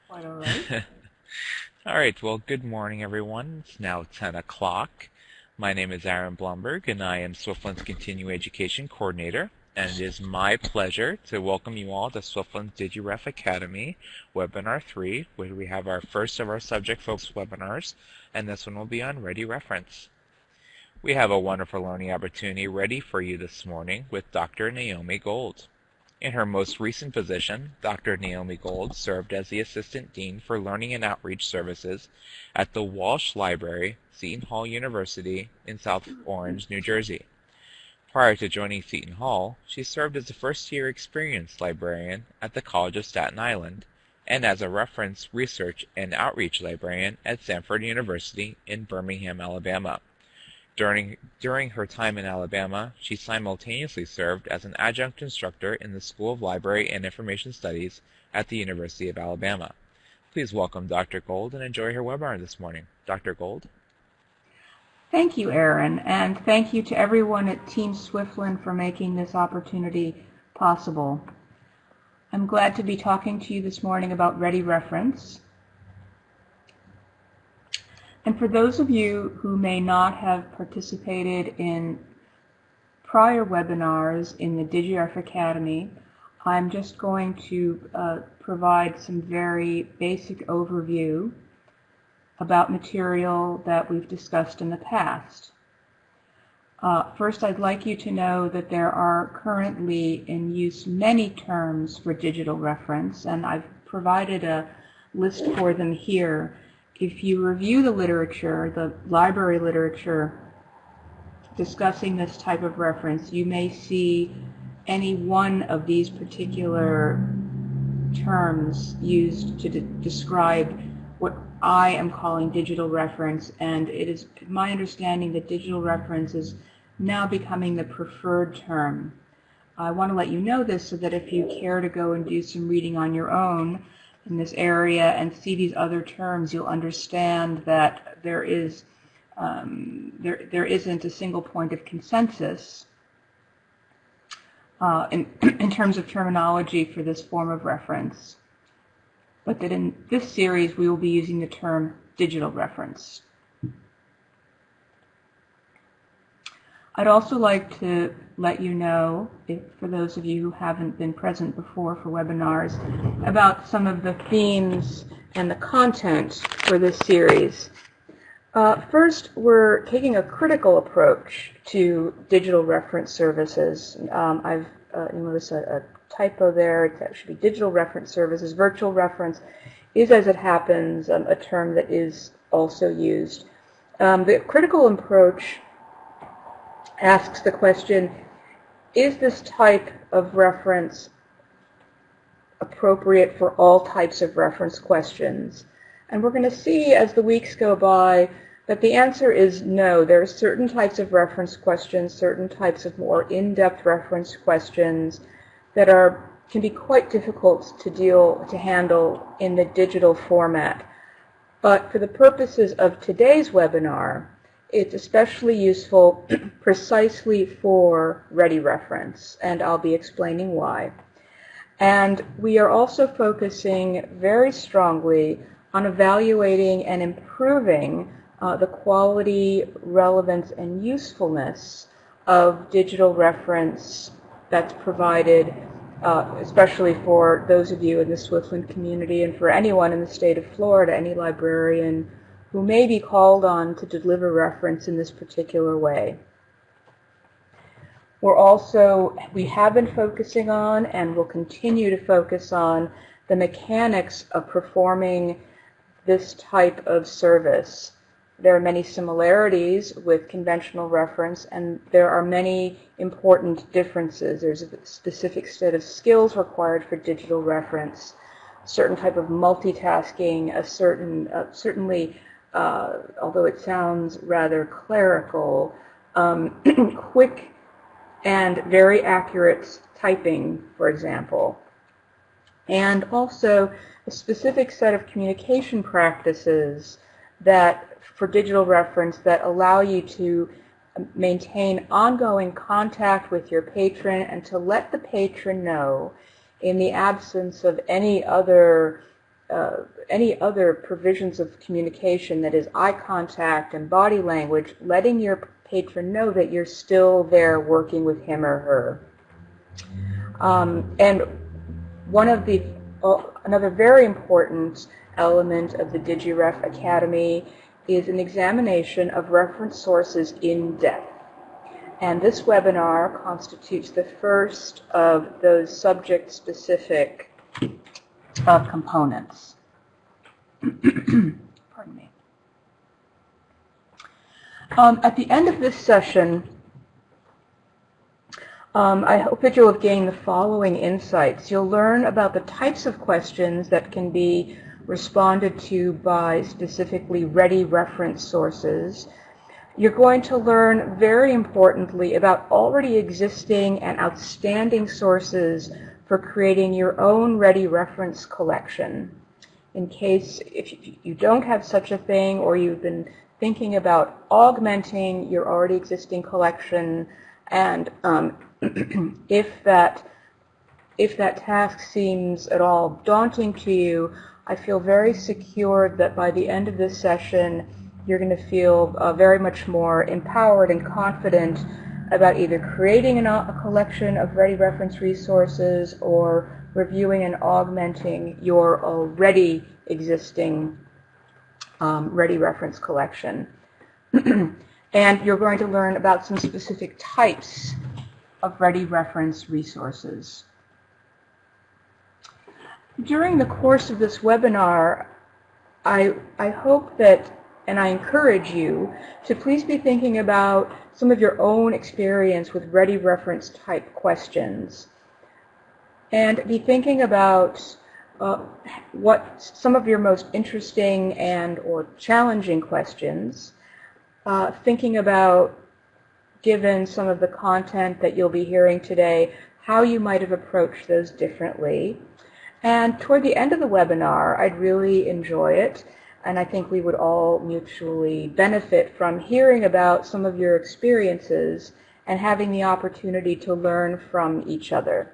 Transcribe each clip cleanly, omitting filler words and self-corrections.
Quite all right. All right, well, good morning, everyone. It's now 10 o'clock. My name is Aaron Blumberg, and I am SWFLN's Continuing Education Coordinator. And it is my pleasure to welcome you all to SWFLN's DigiRef Academy, Webinar 3, where we have our first of our subject-focused webinars, and this one will be on Ready Reference. We have a wonderful learning opportunity ready for you this morning with Dr. Naomi Gold. In her most recent position, Dr. Naomi Gold served as the Assistant Dean for Learning and Outreach Services at the Walsh Library, Seton Hall University in South Orange, New Jersey. Prior to joining Seton Hall, she served as a first-year experienced librarian at the College of Staten Island and as a reference research and outreach librarian at Samford University in Birmingham, Alabama. During her time in Alabama, she simultaneously served as an adjunct instructor in the School of Library and Information Studies at the University of Alabama. Please welcome Dr. Gold and enjoy her webinar this morning. Dr. Gold? Thank you, Aaron, and thank you to everyone at Team SWFLN for making this opportunity possible. I'm glad to be talking to you this morning about Ready Reference. And for those of you who may not have participated in prior webinars in the DigiRef Academy, I'm just going to provide some very basic overview about material that we've discussed in the past. First, I'd like you to know that there are currently in use many terms for digital reference, and I've provided a list for them here. If you review the literature, the library literature discussing this type of reference, you may see any one of these particular terms used to describe what I am calling digital reference, and it is my understanding that digital reference is now becoming the preferred term. I want to let you know this so that if you care to go and do some reading on your own in this area and see these other terms, you'll understand that there isn't a single point of consensus in terms of terminology for this form of reference, but that in this series we will be using the term digital reference. I'd also like to let you know, for those of you who haven't been present before for webinars, about some of the themes and the content for this series. First, we're taking a critical approach to digital reference services. I've noticed a typo there. It should be digital reference services. Virtual reference is, as it happens, a term that is also used. The critical approach asks the question, is this type of reference appropriate for all types of reference questions? And we're going to see as the weeks go by that the answer is no. There are certain types of reference questions, certain types of more in-depth reference questions that can be quite difficult to handle in the digital format. But for the purposes of today's webinar, it's especially useful precisely for Ready Reference, and I'll be explaining why. And we are also focusing very strongly on evaluating and improving the quality, relevance, and usefulness of digital reference that's provided, especially for those of you in the SWFLN community and for anyone in the state of Florida, any librarian who may be called on to deliver reference in this particular way. We have been focusing on and will continue to focus on the mechanics of performing this type of service. There are many similarities with conventional reference, and there are many important differences. There's a specific set of skills required for digital reference, a certain type of multitasking, certainly, although it sounds rather clerical, quick and very accurate typing, for example, and also a specific set of communication practices for digital reference that allow you to maintain ongoing contact with your patron and to let the patron know, in the absence of any other any other provisions of communication, that is eye contact and body language, letting your patron know that you're still there working with him or her. And another very important element of the DigiRef Academy is an examination of reference sources in depth. And this webinar constitutes the first of those subject-specific components. Pardon me. At the end of this session, I hope that you'll have gained the following insights. You'll learn about the types of questions that can be responded to by specifically ready reference sources. You're going to learn, very importantly, about already existing and outstanding sources for creating your own ready reference collection. In case if you don't have such a thing, or you've been thinking about augmenting your already existing collection, and if that task seems at all daunting to you, I feel very secure that by the end of this session, you're going to feel very much more empowered and confident about either creating a collection of ready reference resources or reviewing and augmenting your already existing ready reference collection. And you're going to learn about some specific types of ready reference resources. During the course of this webinar, I hope that, and I encourage you to please be thinking about some of your own experience with ready reference type questions, and be thinking about what some of your most interesting and or challenging questions, thinking about, given some of the content that you'll be hearing today, how you might have approached those differently. And toward the end of the webinar, I'd really enjoy it, and I think we would all mutually benefit from hearing about some of your experiences and having the opportunity to learn from each other.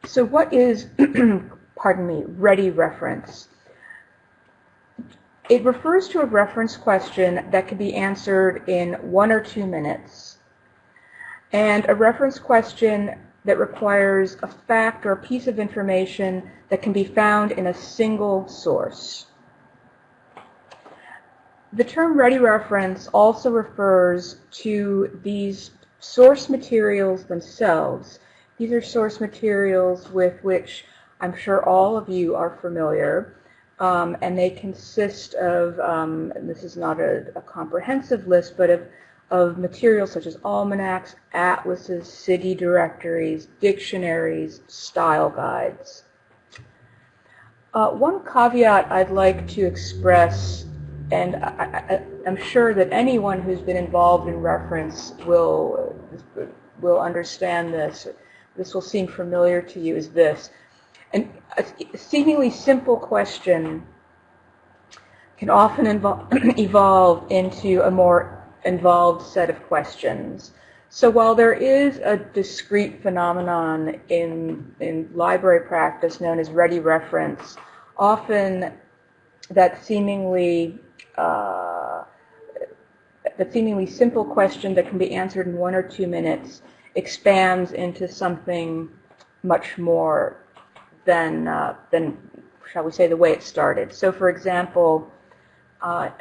So what is, pardon me, ready reference? It refers to a reference question that can be answered in 1 or 2 minutes, and a reference question that requires a fact or a piece of information that can be found in a single source. The term ready reference also refers to these source materials themselves. These are source materials with which I'm sure all of you are familiar, and they consist of, and this is not a comprehensive list, but of materials such as almanacs, atlases, city directories, dictionaries, style guides. One caveat I'd like to express, and I'm sure that anyone who's been involved in reference will understand this. This will seem familiar to you, is this. And a seemingly simple question can often evolve into a more involved set of questions. So while there is a discrete phenomenon in library practice known as ready reference, often that seemingly simple question that can be answered in 1 or 2 minutes expands into something much more than shall we say, the way it started. So for example, a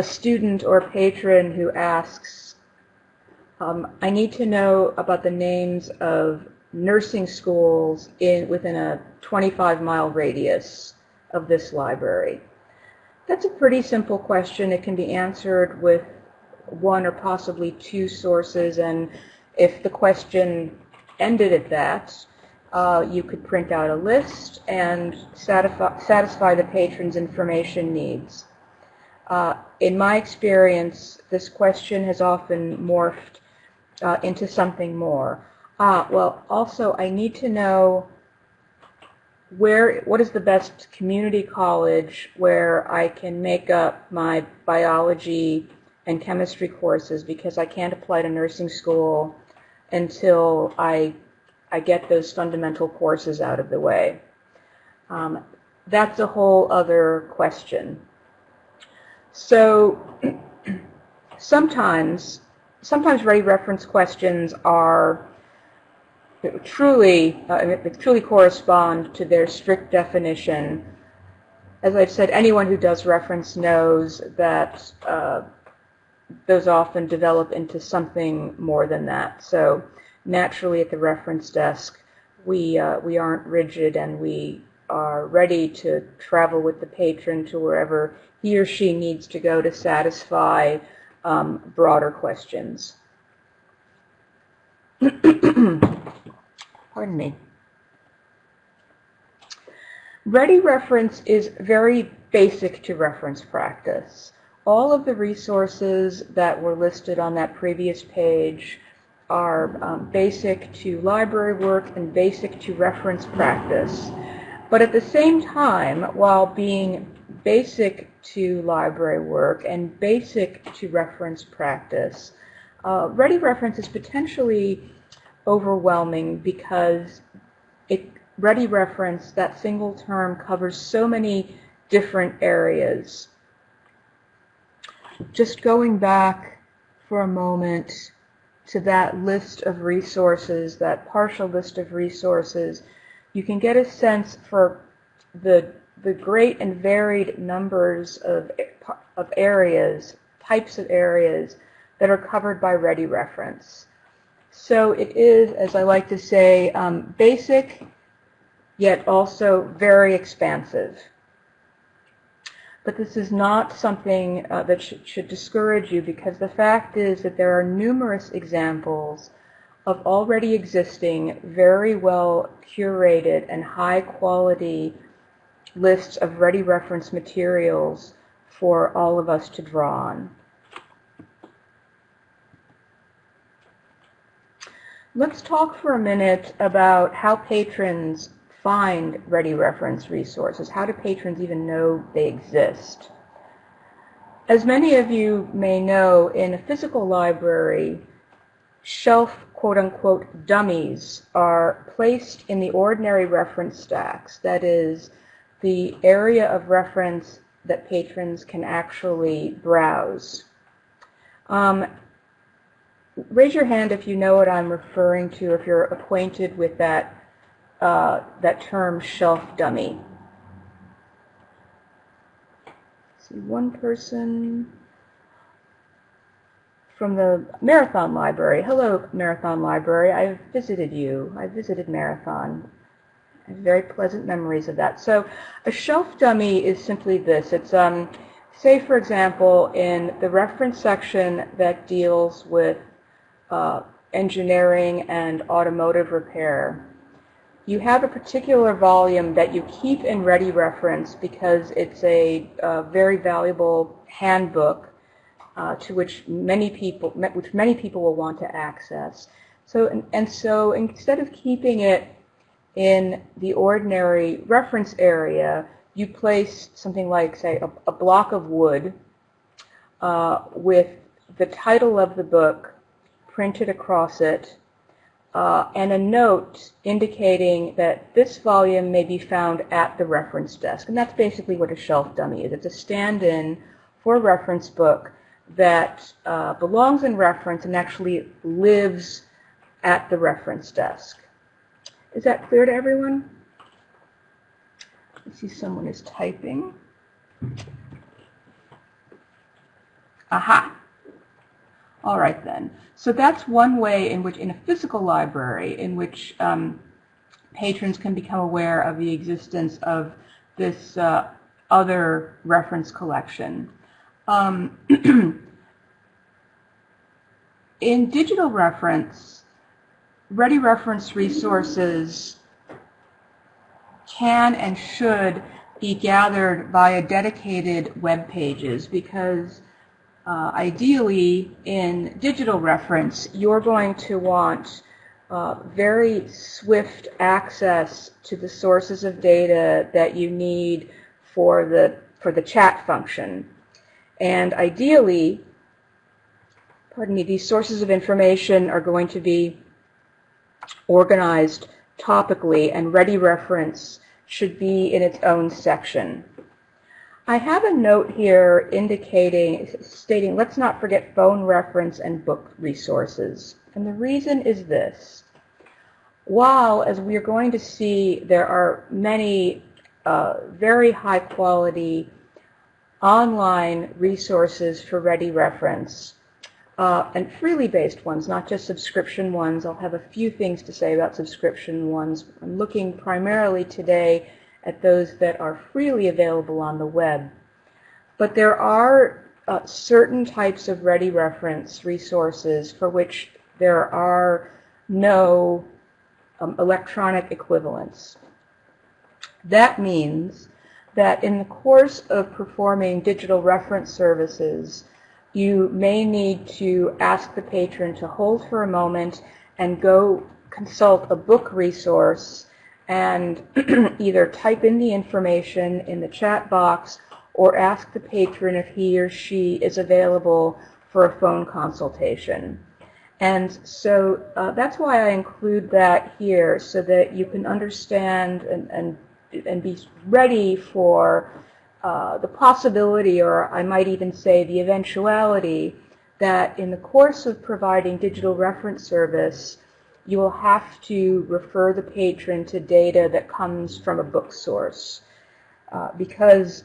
student or a patron who asks, I need to know about the names of nursing schools within a 25-mile radius of this library. That's a pretty simple question. It can be answered with 1 or possibly 2 sources, and if the question ended at that, you could print out a list and satisfy the patron's information needs. In my experience, this question has often morphed into something more. Well, also, I need to know what is the best community college where I can make up my biology and chemistry courses, because I can't apply to nursing school until I I get those fundamental courses out of the way. That's a whole other question. So sometimes ready reference questions are truly correspond to their strict definition. As I've said, anyone who does reference knows that those often develop into something more than that. So naturally at the reference desk, we aren't rigid, and we are ready to travel with the patron to wherever he or she needs to go to satisfy broader questions. Pardon me. Ready reference is very basic to reference practice. All of the resources that were listed on that previous page are basic to library work and basic to reference practice. But at the same time, while being basic to library work and basic to reference practice, ready reference is potentially overwhelming because ready reference, that single term, covers so many different areas. Just going back for a moment to that list of resources, that partial list of resources, you can get a sense for the great and varied numbers of areas, types of areas that are covered by ready reference. So it is, as I like to say, basic, yet also very expansive. But this is not something that should discourage you, because the fact is that there are numerous examples of already existing, very well curated and high quality lists of ready reference materials for all of us to draw on. Let's talk for a minute about how patrons find ready reference resources. How do patrons even know they exist? As many of you may know, in a physical library, shelf quote-unquote dummies are placed in the ordinary reference stacks. That is, the area of reference that patrons can actually browse. Raise your hand if you know what I'm referring to, if you're acquainted with that term, shelf dummy. See, one person from the Marathon Library. Hello, Marathon Library. I've visited you. I visited Marathon. I have very pleasant memories of that. So a shelf dummy is simply this. It's, say, for example, in the reference section that deals with engineering and automotive repair, you have a particular volume that you keep in ready reference because it's a very valuable handbook to which many people will want to access. So instead of keeping it in the ordinary reference area, you place something like, say, a block of wood with the title of the book printed across it, and a note indicating that this volume may be found at the reference desk. And that's basically what a shelf dummy is. It's a stand-in for a reference book that belongs in reference and actually lives at the reference desk. Is that clear to everyone? I see someone is typing. Aha! All right then. So that's one way in which, in a physical library, in which patrons can become aware of the existence of this other reference collection. In digital reference, ready reference resources can and should be gathered via dedicated web pages, because ideally, in digital reference, you're going to want very swift access to the sources of data that you need for the chat function. And ideally, pardon me, these sources of information are going to be organized topically, and ready reference should be in its own section. I have a note here stating let's not forget phone reference and book resources. And the reason is this. While, as we are going to see, there are many very high quality online resources for ready reference, and freely based ones, not just subscription ones. I'll have a few things to say about subscription ones. I'm looking primarily today at those that are freely available on the web. But there are certain types of ready reference resources for which there are no electronic equivalents. That means that in the course of performing digital reference services, you may need to ask the patron to hold for a moment and go consult a book resource and either type in the information in the chat box or ask the patron if he or she is available for a phone consultation. And so that's why I include that here, so that you can understand and be ready for the possibility, or I might even say the eventuality, that in the course of providing digital reference service, you will have to refer the patron to data that comes from a book source, because,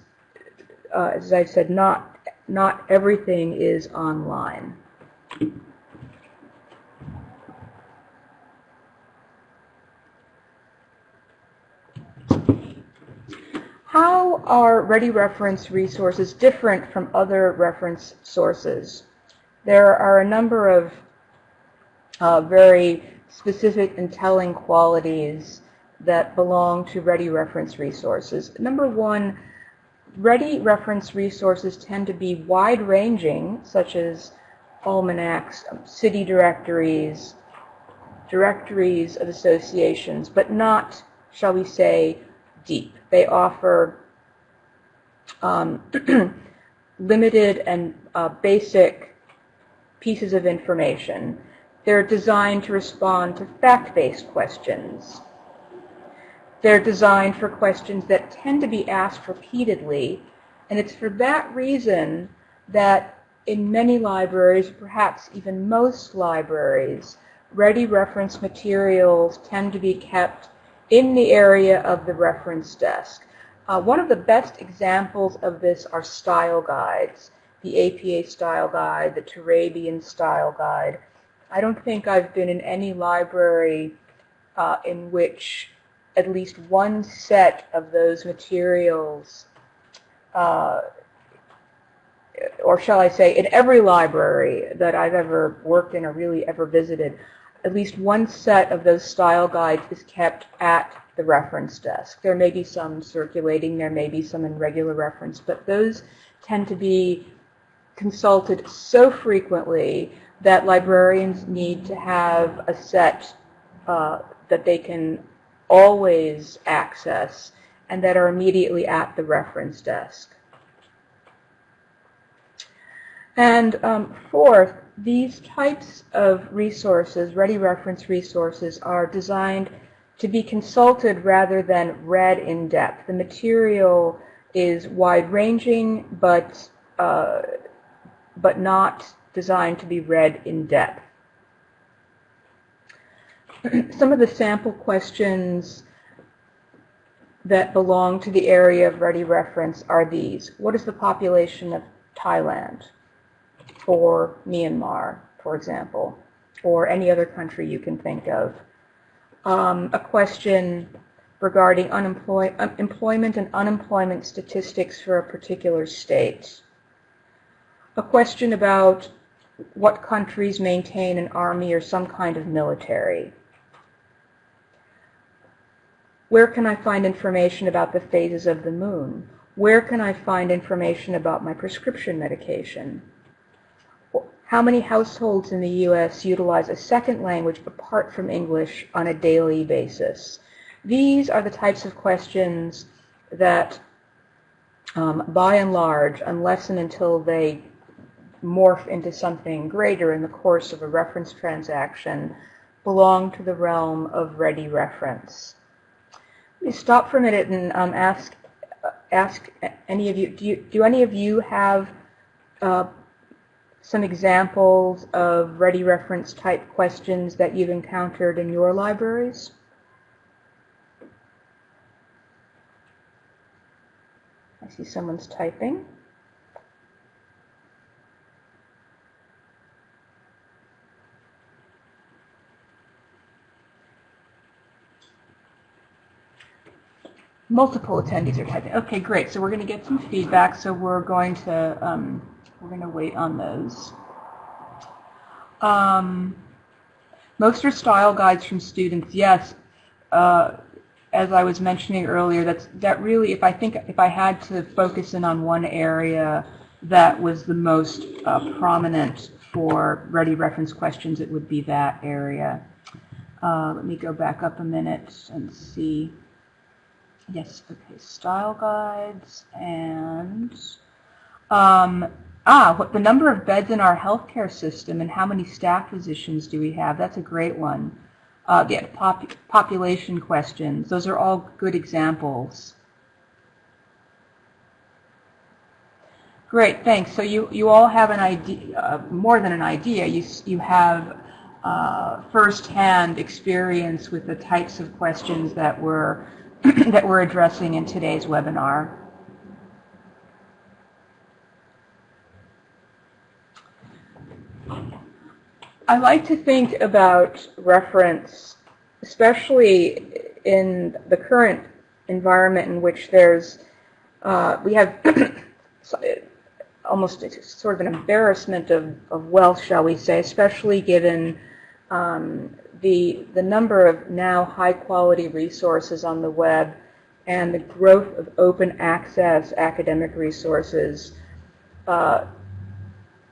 as I've said, not everything is online. How are ready reference resources different from other reference sources? There are a number of very specific and telling qualities that belong to ready reference resources. Number one, ready reference resources tend to be wide-ranging, such as almanacs, city directories, directories of associations, but not, shall we say, deep. They offer limited and basic pieces of information. They're designed to respond to fact-based questions. They're designed for questions that tend to be asked repeatedly, and it's for that reason that in many libraries, perhaps even most libraries, ready reference materials tend to be kept in the area of the reference desk. One of the best examples of this are style guides, the APA style guide, the Turabian style guide. I don't think I've been in any library in which at least one set of those materials, or shall I say, in every library that I've ever worked in or really ever visited, at least one set of those style guides is kept at the reference desk. There may be some circulating, there may be some in regular reference, but those tend to be consulted so frequently that librarians need to have a set that they can always access and that are immediately at the reference desk. And fourth, these types of resources, ready reference resources, are designed to be consulted rather than read in depth. The material is wide-ranging, but not designed to be read in depth. Some of the sample questions that belong to the area of ready reference are these. What is the population of Thailand, or Myanmar, for example, or any other country you can think of? A question regarding employment and unemployment statistics for a particular state. A question about what countries maintain an army or some kind of military. Where can I find information about the phases of the moon? Where can I find information about my prescription medication? How many households in the U.S. utilize a second language apart from English on a daily basis? These are the types of questions that, by and large, unless and until they morph into something greater in the course of a reference transaction, belong to the realm of ready reference. Let me stop for a minute and ask any of you, do any of you have some examples of ready reference type questions that you've encountered in your libraries? I see someone's typing. Multiple attendees are typing. Okay, great. So we're going to get some feedback. So we're going to wait on those. Most are style guides from students. Yes. As I was mentioning earlier, that really, if I had to focus in on one area that was the most prominent for ready reference questions, it would be that area. Let me go back up a minute and see. Yes, okay, style guides and what the number of beds in our healthcare system and how many staff positions do we have? That's a great one. The population questions, those are all good examples. Great, thanks. So you all have an idea, more than an idea. You have first-hand experience with the types of questions that we're that we're addressing in today's webinar. I like to think about reference, especially in the current environment in which there's, we have almost sort of an embarrassment of wealth, shall we say, especially given the number of now high-quality resources on the web and the growth of open access academic resources. I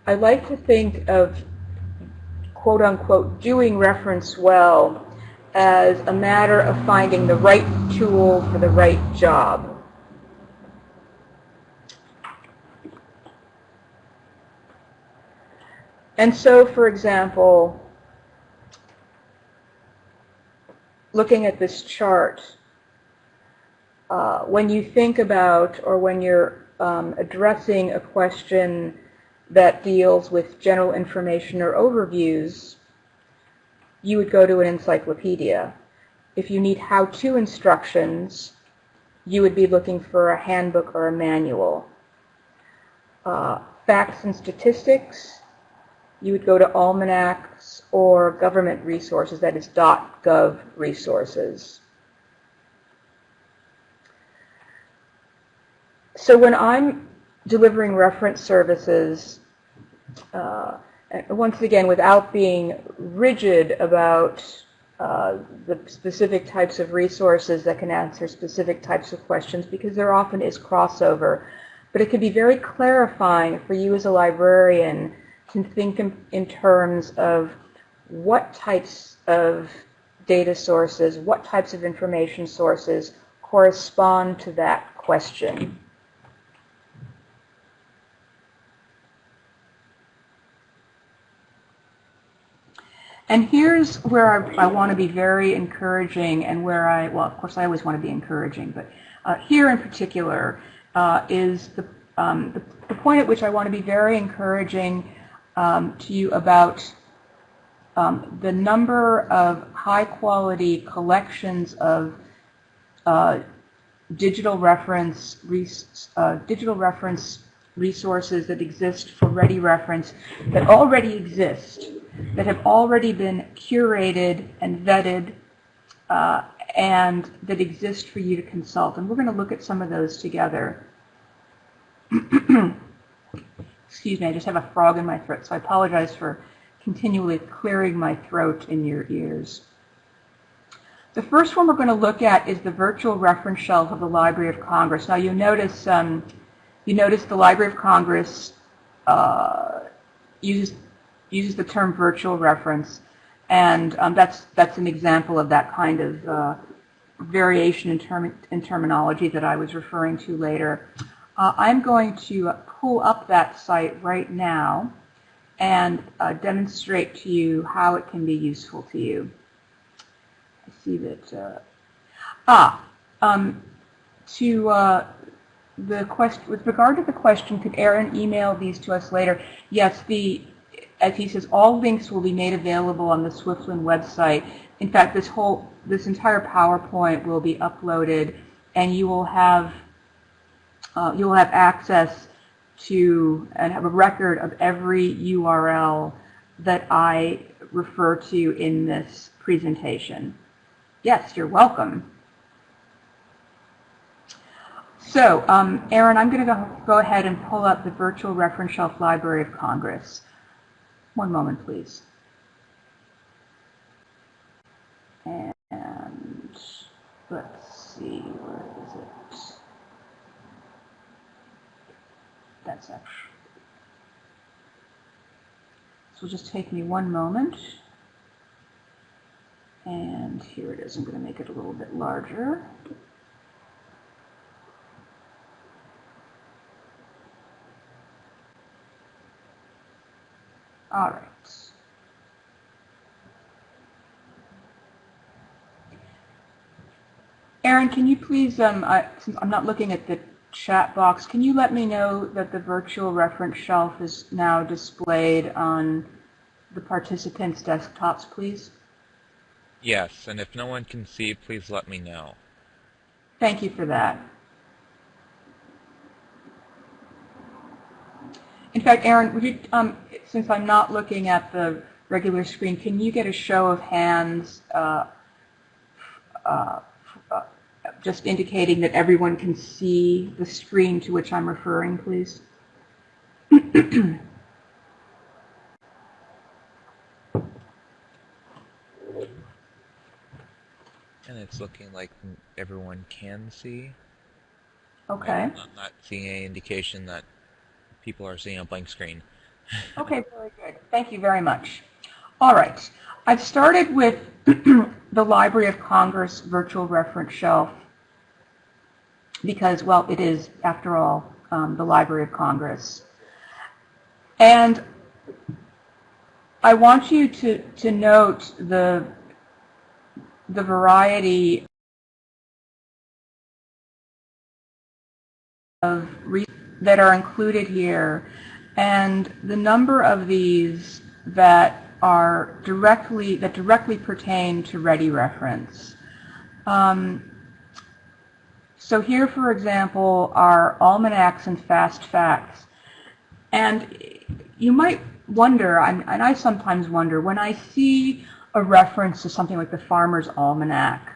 like to think of quote-unquote doing reference well as a matter of finding the right tool for the right job. And so, for example, looking at this chart, when you think about or when you're addressing a question that deals with general information or overviews, you would go to an encyclopedia. If you need how-to instructions, you would be looking for a handbook or a manual. Facts and statistics, you would go to almanacs or government resources, that is .gov resources. So when I'm delivering reference services, once again, without being rigid about the specific types of resources that can answer specific types of questions, because there often is crossover, but it can be very clarifying for you as a librarian to think in terms of what types of data sources, what types of information sources correspond to that question. And here's where I want to be very encouraging, and where well, of course I always want to be encouraging, but here in particular is the point at which I want to be very encouraging to you about the number of high-quality collections of digital reference resources that exist for ready reference, that already exist, that have already been curated and vetted, and that exist for you to consult. And we're going to look at some of those together. Excuse me, I just have a frog in my throat, so I apologize for continually clearing my throat in your ears. The first one we're going to look at is the virtual reference shelf of the Library of Congress. Now you'll notice the Library of Congress uses the term virtual reference, and that's an example of that kind of variation in terminology that I was referring to later. I'm going to pull up that site right now and demonstrate to you how it can be useful to you. I see that. To the question, with regard to the question, could Aaron email these to us later? Yes, as he says, all links will be made available on the SWFLN website. In fact, this entire PowerPoint will be uploaded, and you will have access to and have a record of every URL that I refer to in this presentation. Yes, you're welcome. So, Aaron, I'm going to go ahead and pull up the Virtual Reference Shelf Library of Congress. One moment, please. And let's see, where is it? That's actually. This will just take me one moment. And here it is. I'm going to make it a little bit larger. All right. Aaron, can you please, since I'm not looking at the chat box, can you let me know that the virtual reference shelf is now displayed on the participants' desktops, please? Yes, and if no one can see, please let me know. Thank you for that. In fact, Aaron, would you, since I'm not looking at the regular screen, can you get a show of hands just indicating that everyone can see the screen to which I'm referring, please? And it's looking like everyone can see. Okay. I'm not seeing any indication that people are seeing a blank screen. Okay, very good. Thank you very much. All right. I've started with the Library of Congress Virtual Reference Shelf because, well, it is, after all, the Library of Congress. And I want you to note the variety of that are included here, and the number of these that are directly pertain to ready reference. So here, for example, are almanacs and fast facts. And you might wonder, and I sometimes wonder, when I see a reference to something like the Farmer's Almanac,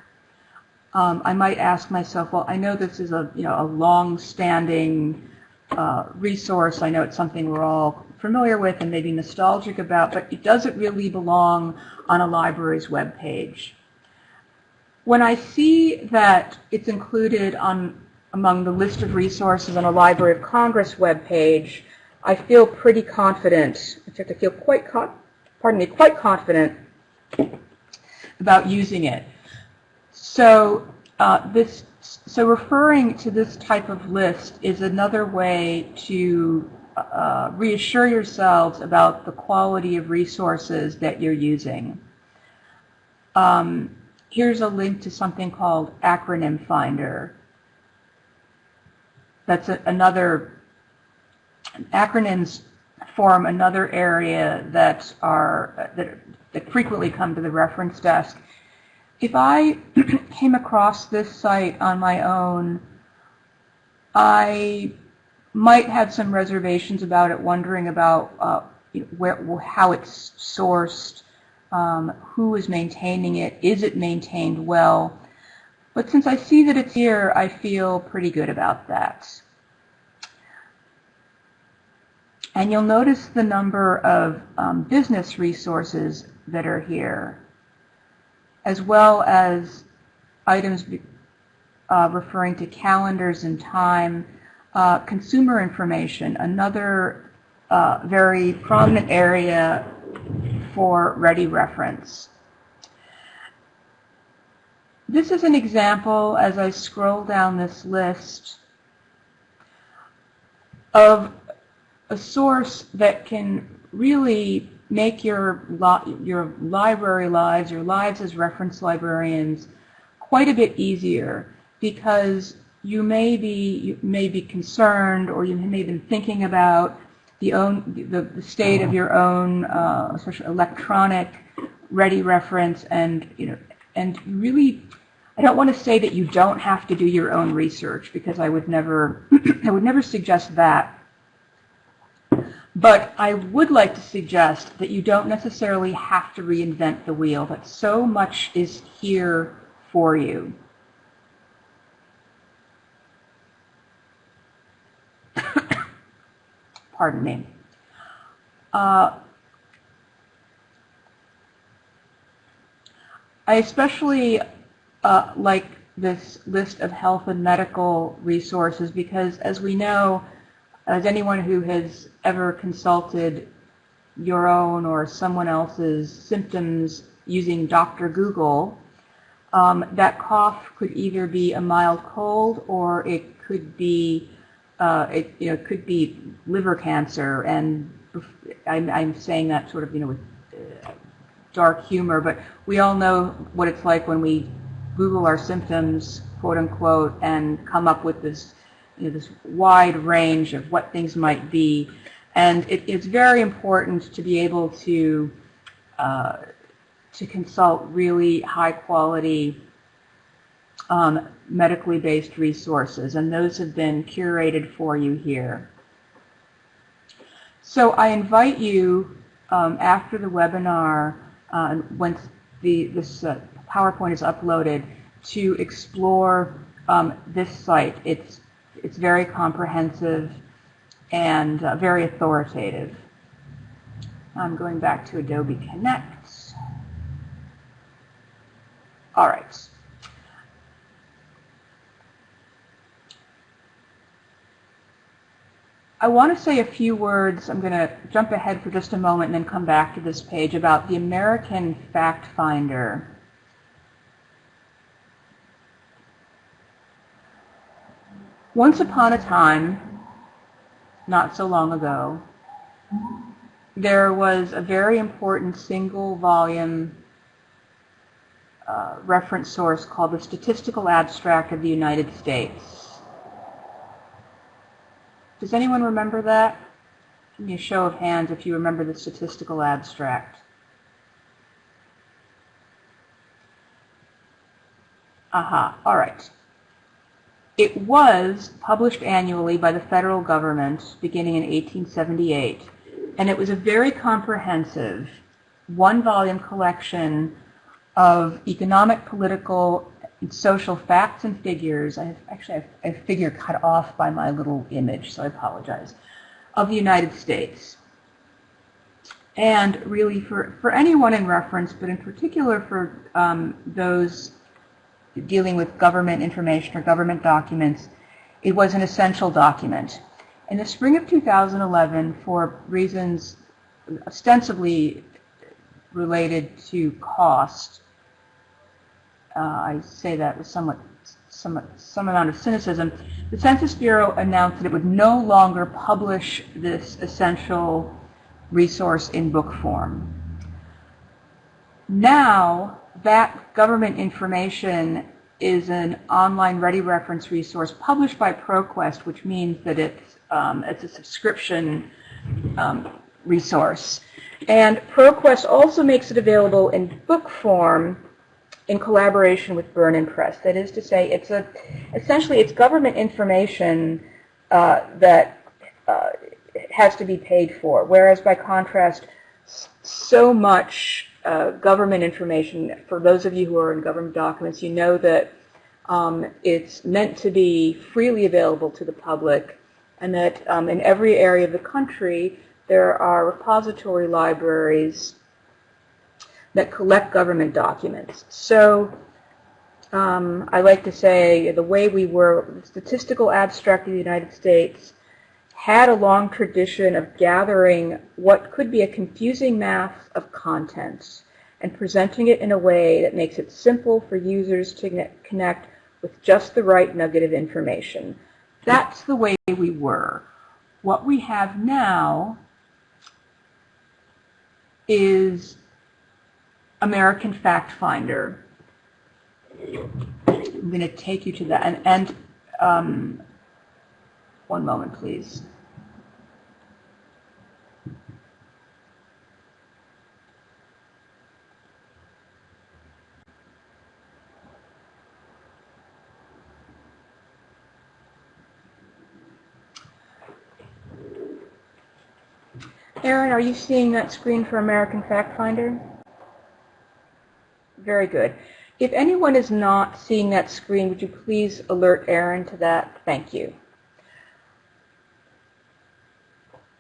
I might ask myself, well, I know this is a long-standing resource. I know it's something we're all familiar with and maybe nostalgic about, but it doesn't really belong on a library's webpage. When I see that it's included among the list of resources on a Library of Congress webpage, I feel pretty confident. In fact, I feel quite confident about using it. So referring to this type of list is another way to reassure yourselves about the quality of resources that you're using. Here's a link to something called Acronym Finder. That's acronyms form another area that frequently come to the reference desk. If I came across this site on my own, I might have some reservations about it, wondering about how it's sourced, who is maintaining it, is it maintained well. But since I see that it's here, I feel pretty good about that. And you'll notice the number of business resources that are here, as well as items referring to calendars and time, consumer information, another very prominent area for ready reference. This is an example, as I scroll down this list, of a source that can really make your library lives, your lives as reference librarians, quite a bit easier, because you may be concerned, or you may have been thinking about the state of your own especially electronic ready reference, and really, I don't want to say that you don't have to do your own research, because I would never I would never suggest that. But I would like to suggest that you don't necessarily have to reinvent the wheel, that so much is here for you. Pardon me. I especially like this list of health and medical resources, because as we know, as anyone who has ever consulted your own or someone else's symptoms using Dr. Google, that cough could either be a mild cold, or it could be could be liver cancer. And I'm saying that sort of with dark humor, but we all know what it's like when we Google our symptoms, quote unquote, and come up with this this wide range of what things might be. And it's very important to be able to consult really high quality medically based resources, and those have been curated for you here. So I invite you after the webinar, once this PowerPoint is uploaded, to explore this site. It's very comprehensive and very authoritative. I'm going back to Adobe Connect. All right. I want to say a few words. I'm going to jump ahead for just a moment and then come back to this page about the American Fact Finder. Once upon a time, not so long ago, there was a very important single volume reference source called the Statistical Abstract of the United States. Does anyone remember that? Give me a show of hands if you remember the Statistical Abstract. Aha, all right. It was published annually by the federal government beginning in 1878, and it was a very comprehensive one-volume collection of economic, political, and social facts and figures. I have a figure cut off by my little image, so I apologize, of the United States. And really for anyone in reference, but in particular for those dealing with government information or government documents, it was an essential document. In the spring of 2011, for reasons ostensibly related to cost, I say that with some amount of cynicism, the Census Bureau announced that it would no longer publish this essential resource in book form. Now, that government information is an online ready reference resource published by ProQuest, which means that it's a subscription resource. And ProQuest also makes it available in book form in collaboration with Burn Press. That is to say, essentially it's government information that has to be paid for, whereas by contrast, so much government information, for those of you who are in government documents, you know that it's meant to be freely available to the public, and that in every area of the country there are repository libraries that collect government documents. So I like to say the way we were, the Statistical Abstract of the United States had a long tradition of gathering what could be a confusing mass of content and presenting it in a way that makes it simple for users to connect with just the right nugget of information. That's the way we were. What we have now is American Fact Finder. I'm going to take you to that. And one moment, please. Erin, are you seeing that screen for American Fact Finder? Very good. If anyone is not seeing that screen, would you please alert Erin to that? Thank you.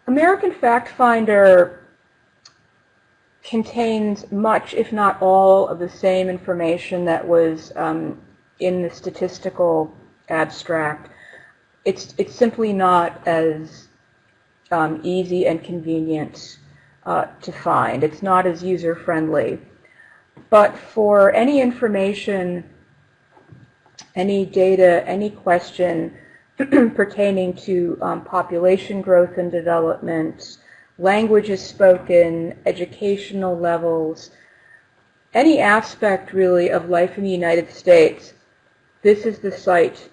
American Fact Finder contains much, if not all, of the same information that was in the statistical abstract. It's simply not as easy and convenient to find. It's not as user-friendly. But for any information, any data, any question pertaining to population growth and development, languages spoken, educational levels, any aspect really of life in the United States, this is the site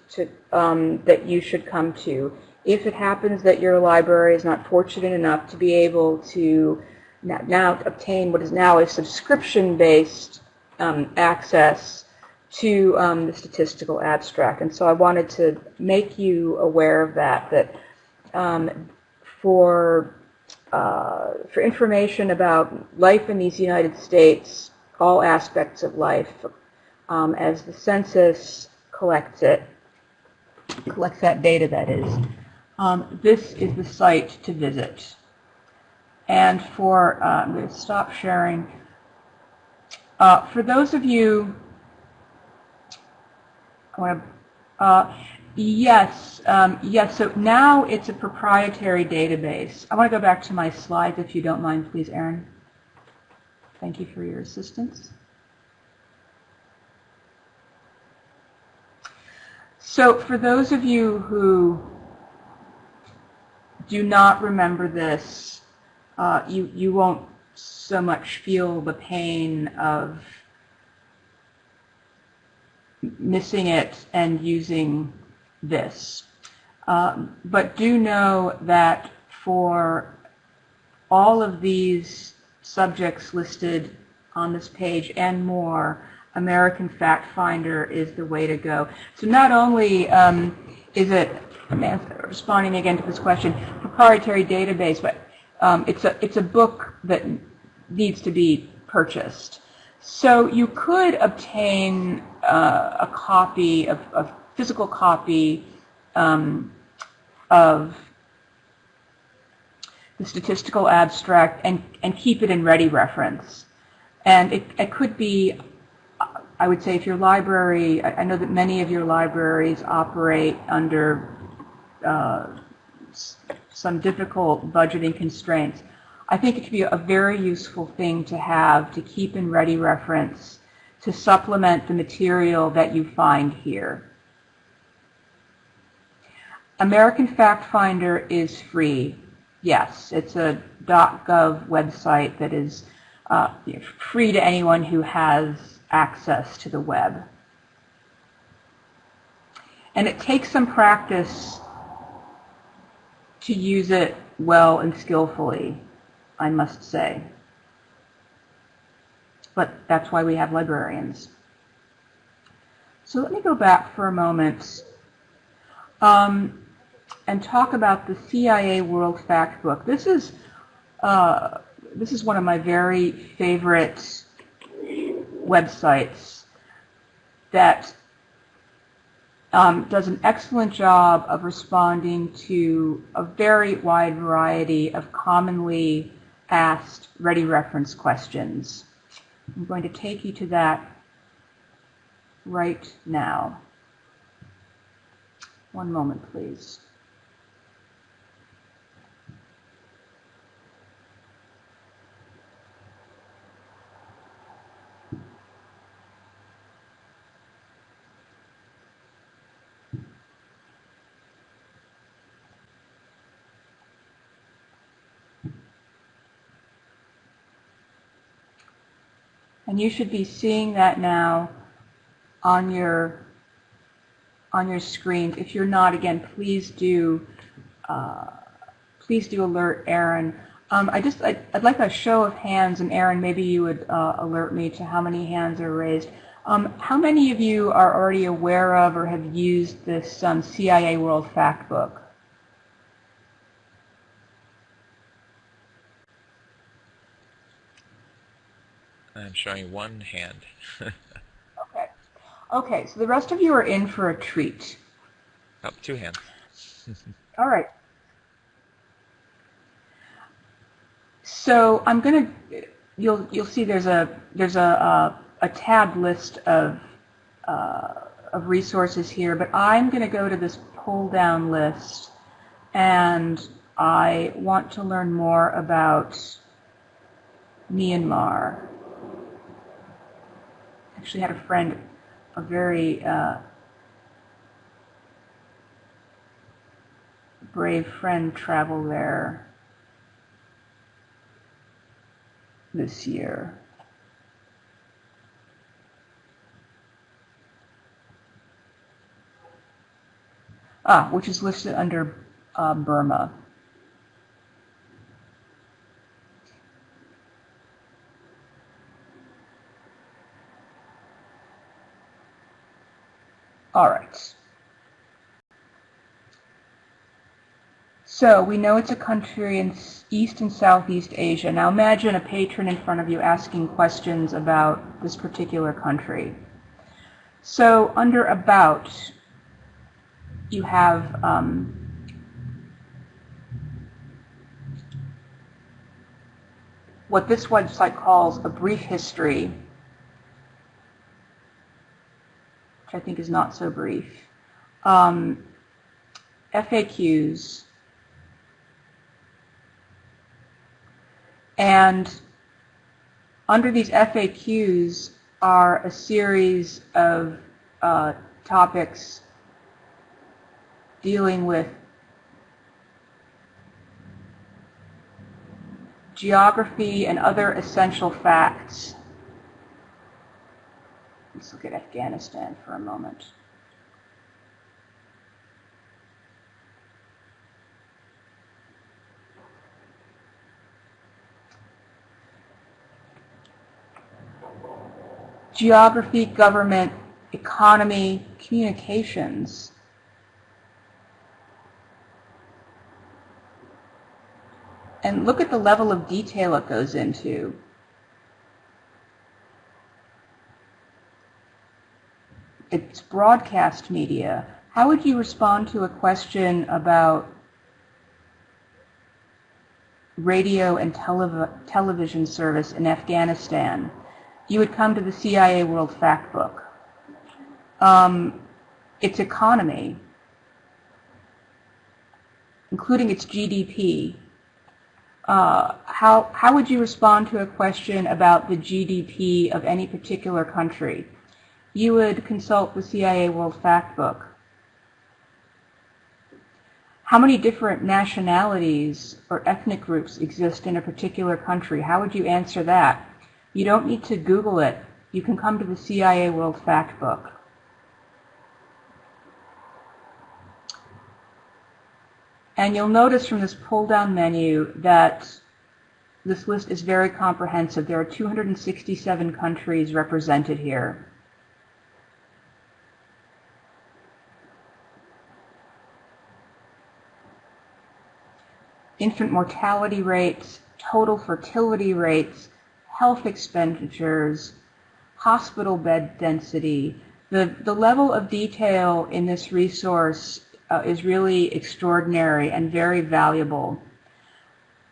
that you should come to. If it happens that your library is not fortunate enough to be able to now obtain what is now a subscription-based access to the statistical abstract. And so I wanted to make you aware of that for information about life in these United States, all aspects of life, as the census collects that data, that is. This is the site to visit. And I'm going to stop sharing. For those of you, yes, so now it's a proprietary database. I want to go back to my slides if you don't mind, please, Erin. Thank you for your assistance. So for those of you who do not remember this, you won't so much feel the pain of missing it and using this. But do know that for all of these subjects listed on this page and more, American Fact Finder is the way to go. So not only is it, responding again to this question, proprietary database, but it's a book that needs to be purchased. So you could obtain a copy, a physical copy of the statistical abstract and keep it in ready reference. And it could be, I would say, if your library, I know that many of your libraries operate under some difficult budgeting constraints. I think it could be a very useful thing to have to keep in ready reference to supplement the material that you find here. American Fact Finder is free. Yes, it's a .gov website that is free to anyone who has access to the web. And it takes some practice to use it well and skillfully, I must say. But that's why we have librarians. So let me go back for a moment and talk about the CIA World Factbook. This is one of my very favorite websites that does an excellent job of responding to a very wide variety of commonly asked ready reference questions. I'm going to take you to that right now. One moment, please. And you should be seeing that now on your screen. If you're not, again, please do alert Aaron. I'd like a show of hands, and Aaron, maybe you would alert me to how many hands are raised. How many of you are already aware of or have used this CIA World Factbook? I'm showing one hand. Okay. Okay, so the rest of you are in for a treat. Oh, two hands. All right. So I'm going to, you'll see there's a tabbed list of resources here, but I'm going to go to this pull down list, and I want to learn more about Myanmar. I actually had a friend, a very brave friend, travel there this year. Which is listed under Burma. All right. So we know it's a country in East and Southeast Asia. Now imagine a patron in front of you asking questions about this particular country. So under About, you have what this website calls a brief history, which I think is not so brief. FAQs, and under these FAQs are a series of topics dealing with geography and other essential facts. Let's look at Afghanistan for a moment. Geography, government, economy, communications. And look at the level of detail it goes into. It's broadcast media. How would you respond to a question about radio and television service in Afghanistan? You would come to the CIA World Factbook. Its economy, including its GDP. How would you respond to a question about the GDP of any particular country? You would consult the CIA World Factbook. How many different nationalities or ethnic groups exist in a particular country? How would you answer that? You don't need to Google it. You can come to the CIA World Factbook. And you'll notice from this pull-down menu that this list is very comprehensive. There are 267 countries represented here. Infant mortality rates, total fertility rates, health expenditures, hospital bed density. The level of detail in this resource is really extraordinary and very valuable.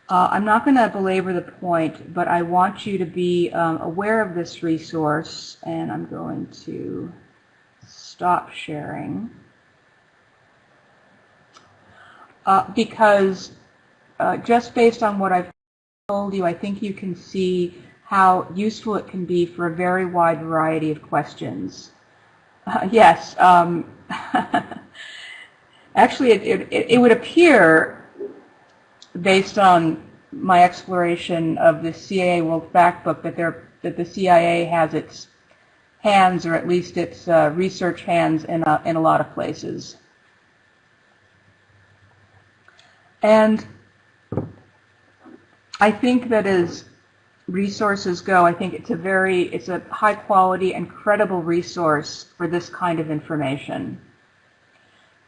I'm not going to belabor the point, but I want you to be aware of this resource, and I'm going to stop sharing because just based on what I've told you, I think you can see how useful it can be for a very wide variety of questions. Yes, actually it would appear, based on my exploration of the CIA World Factbook, that there are that the CIA has its hands, or at least its research hands, in a lot of places. And I think that as resources go, I think it's a high quality and credible resource for this kind of information.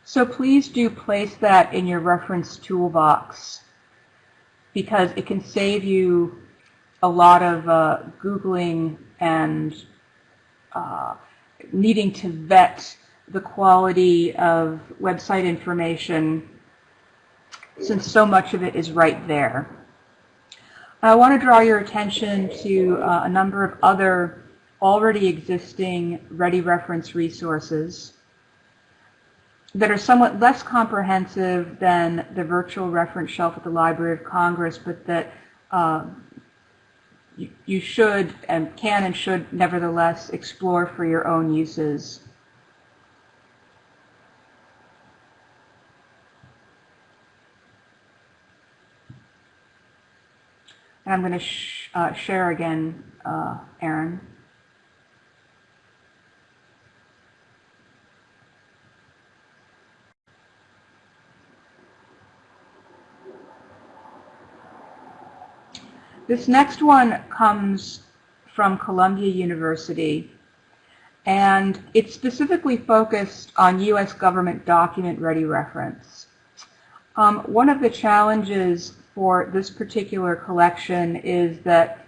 So please do place that in your reference toolbox, because it can save you a lot of Googling and needing to vet the quality of website information, since so much of it is right there. I want to draw your attention to a number of other already existing ready reference resources that are somewhat less comprehensive than the virtual reference shelf at the Library of Congress, but that you should and can and should nevertheless explore for your own uses. And I'm going to share again, Aaron. This next one comes from Columbia University, and it's specifically focused on U.S. government document ready reference. One of the challenges for this particular collection is that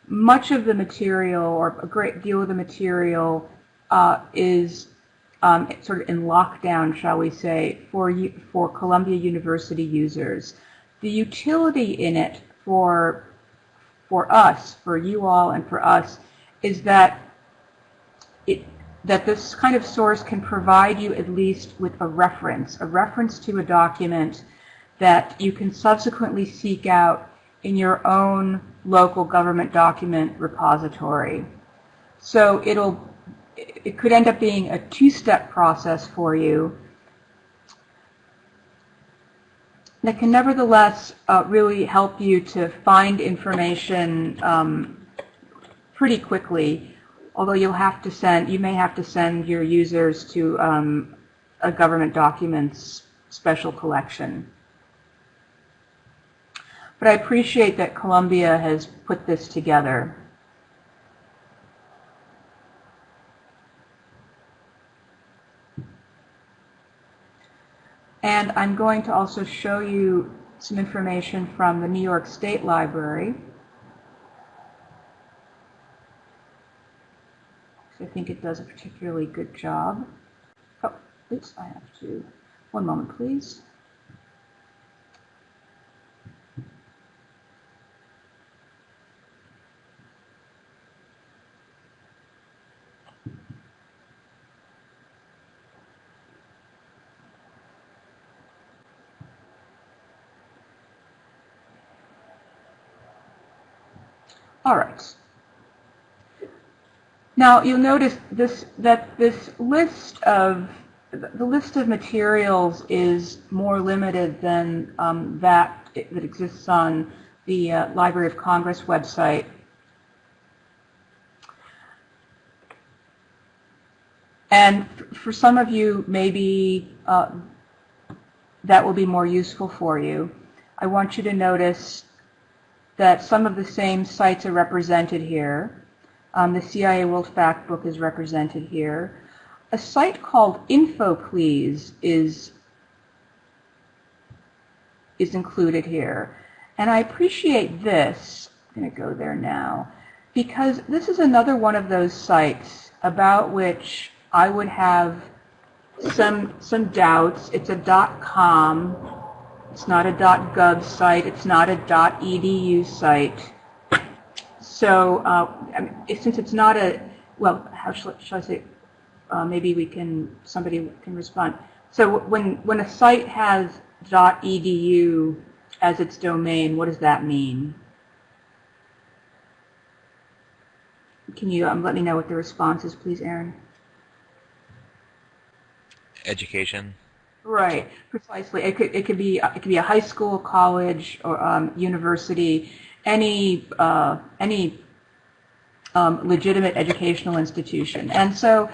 much of the material, or a great deal of the material, is sort of in lockdown, shall we say, for Columbia University users. The utility in it for us, for you all and for us, is that this kind of source can provide you at least with a reference to a document that you can subsequently seek out in your own local government document repository. So it could end up being a two-step process for you that can nevertheless really help you to find information pretty quickly, although you may have to send your users to a government documents special collection. But I appreciate that Columbia has put this together. And I'm going to also show you some information from the New York State Library. I think it does a particularly good job. Oh, oops, I have to. One moment, please. All right. Now you'll notice that the list of materials is more limited than that exists on the Library of Congress website. And for some of you, maybe that will be more useful for you. I want you to notice that some of the same sites are represented here. The CIA World Factbook is represented here. A site called InfoPlease is included here. And I appreciate this. I'm going to go there now, because this is another one of those sites about which I would have some doubts. It's a .com. It's not a .gov site. It's not a .edu site. So since it's not a, well, how shall I say, maybe somebody can respond. So when a site has .edu as its domain, what does that mean? Can you let me know what the response is, please, Aaron? Education. Right, precisely. It could be a high school, college, or university, any legitimate educational institution. And so,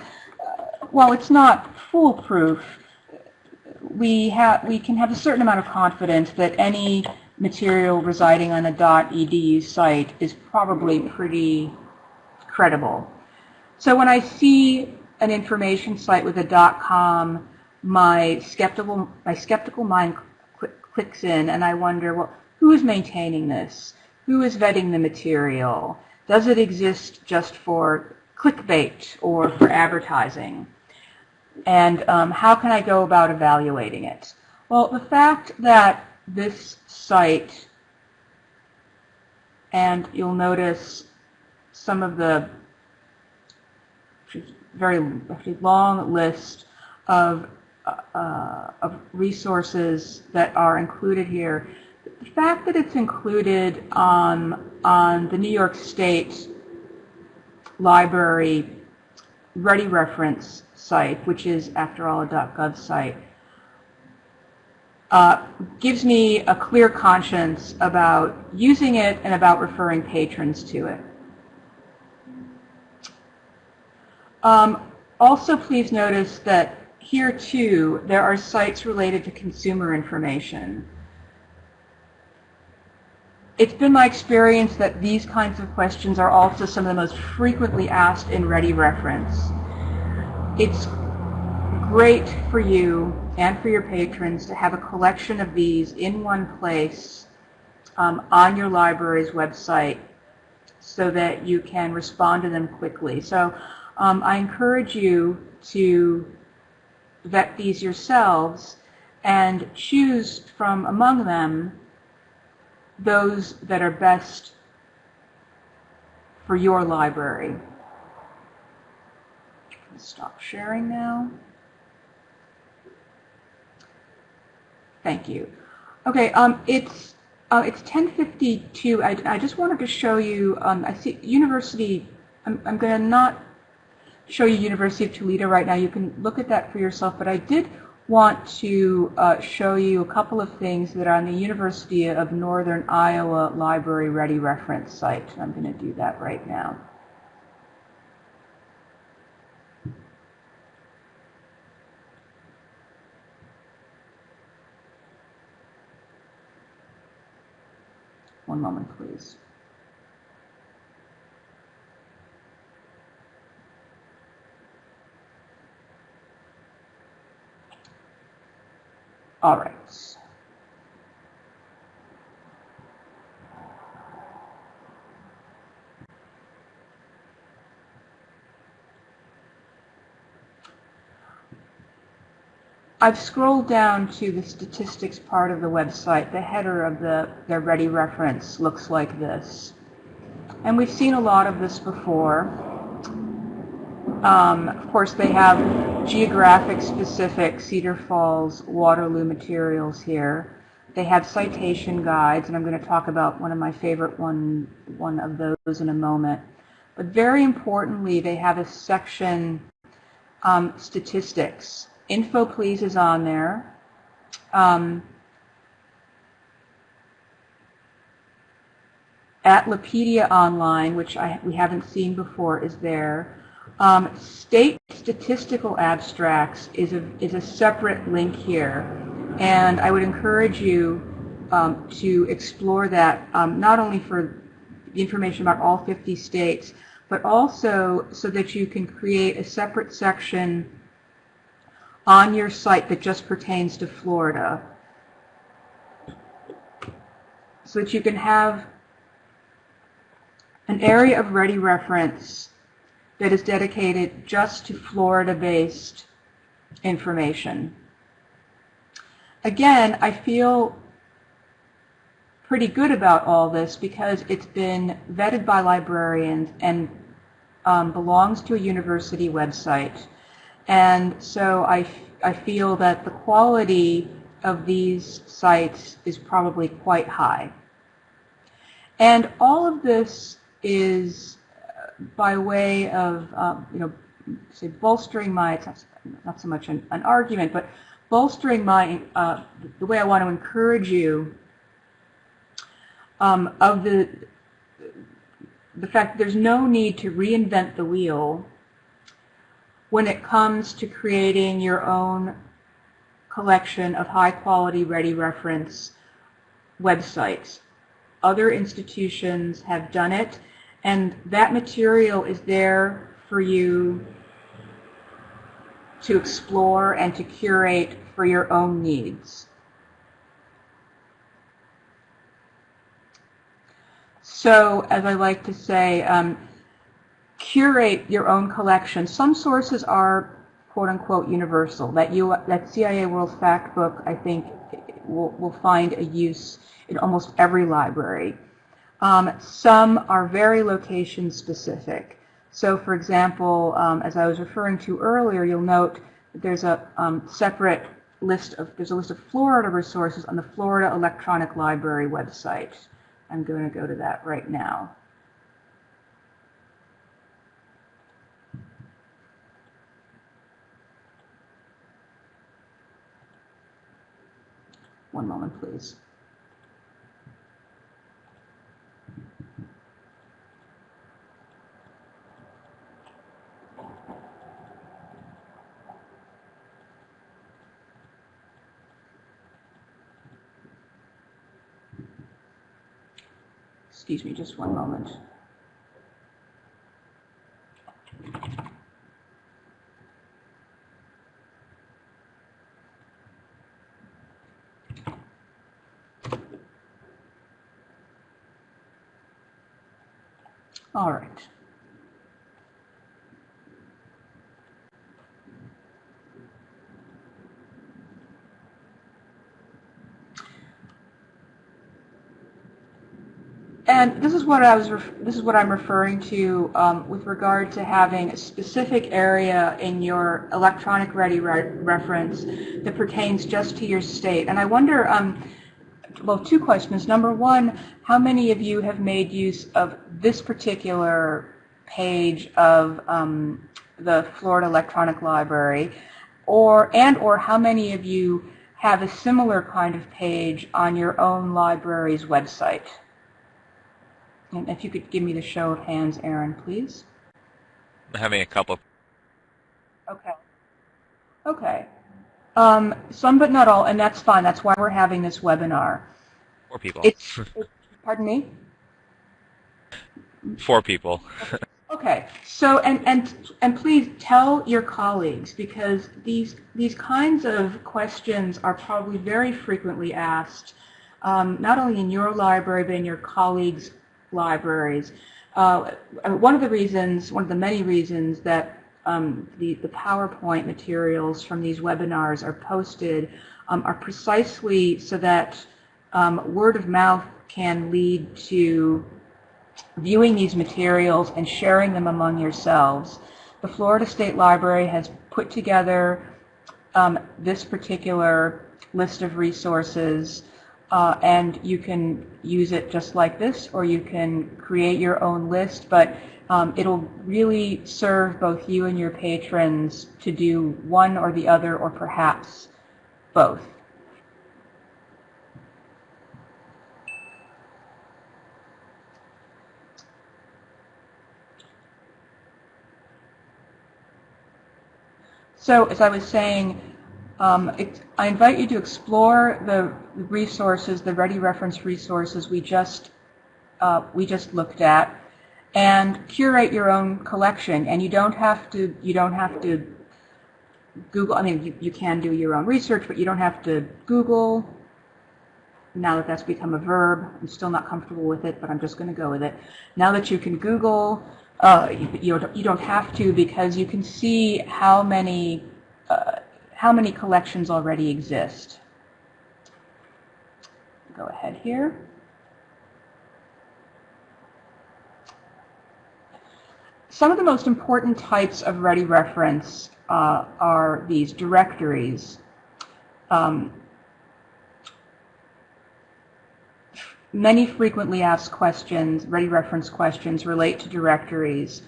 while it's not foolproof, we can have a certain amount of confidence that any material residing on a .edu site is probably pretty credible. So when I see an information site with a .com, my skeptical mind clicks in, and I wonder, well, who is maintaining this? Who is vetting the material? Does it exist just for clickbait or for advertising? And how can I go about evaluating it? Well, the fact that this site, and you'll notice some of the very long list of resources that are included here. The fact that it's included on the New York State Library Ready Reference site, which is, after all, a .gov site, gives me a clear conscience about using it and about referring patrons to it. Also, please notice that here, too, there are sites related to consumer information. It's been my experience that these kinds of questions are also some of the most frequently asked in Ready Reference. It's great for you and for your patrons to have a collection of these in one place on your library's website so that you can respond to them quickly. So I encourage you to vet these yourselves and choose from among them those that are best for your library. Stop sharing now. Thank you. Okay, it's 10:52. I just wanted to show you. I see University. I'm going to not show you University of Toledo right now. You can look at that for yourself. But I did want to show you a couple of things that are on the University of Northern Iowa Library Ready Reference site. I'm going to do that right now. One moment, please. All right. I've scrolled down to the statistics part of the website. The header of their Ready Reference looks like this. And we've seen a lot of this before. Of course, they have geographic specific Cedar Falls, Waterloo materials here. They have citation guides, and I'm going to talk about one of my favorite one of those in a moment. But very importantly, they have a section, statistics. Info Please is on there. Atlapedia Online, which we haven't seen before, is there. State statistical abstracts is a separate link here, and I would encourage you to explore that, not only for the information about all 50 states, but also so that you can create a separate section on your site that just pertains to Florida, so that you can have an area of Ready Reference that is dedicated just to Florida-based information. Again, I feel pretty good about all this because it's been vetted by librarians and belongs to a university website. And so I feel that the quality of these sites is probably quite high. And all of this is by way of, say, bolstering my, it's not so much an argument, but bolstering my, the way I want to encourage you of the the fact that there's no need to reinvent the wheel when it comes to creating your own collection of high-quality ready reference websites. Other institutions have done it, and that material is there for you to explore and to curate for your own needs. So, as I like to say, curate your own collection. Some sources are quote-unquote universal. That CIA World Factbook, I think, will find a use in almost every library. Some are very location-specific. So, for example, as I was referring to earlier, you'll note that there's a separate list of Florida resources on the Florida Electronic Library website. I'm going to go to that right now. One moment, please. Excuse me, just one moment. All right. And this is what I'm referring to with regard to having a specific area in your electronic ready reference that pertains just to your state. And I wonder, well, two questions. Number one, how many of you have made use of this particular page of the Florida Electronic Library, or how many of you have a similar kind of page on your own library's website? And if you could give me the show of hands, Aaron, please. I'm having a couple. Okay. Okay. Some but not all, and that's fine. That's why we're having this webinar. 4 people. Pardon me? 4 people. Okay. So, and please tell your colleagues, because these kinds of questions are probably very frequently asked, not only in your library, but in your colleagues' libraries. One of the many reasons that the PowerPoint materials from these webinars are posted are precisely so that word of mouth can lead to viewing these materials and sharing them among yourselves. The Florida State Library has put together this particular list of resources, and you can use it just like this, or you can create your own list, but it'll really serve both you and your patrons to do one or the other, or perhaps both. So, as I was saying, I invite you to explore the resources, the ready reference resources we just looked at, and curate your own collection. And you don't have to Google. I mean, you can do your own research, but you don't have to Google. Now that that's become a verb, I'm still not comfortable with it, but I'm just going to go with it. Now that you can Google, you don't have to, because you can see how many collections already exist. Go ahead here. Some of the most important types of ready reference are these directories. Many frequently asked questions, ready reference questions, relate to directories.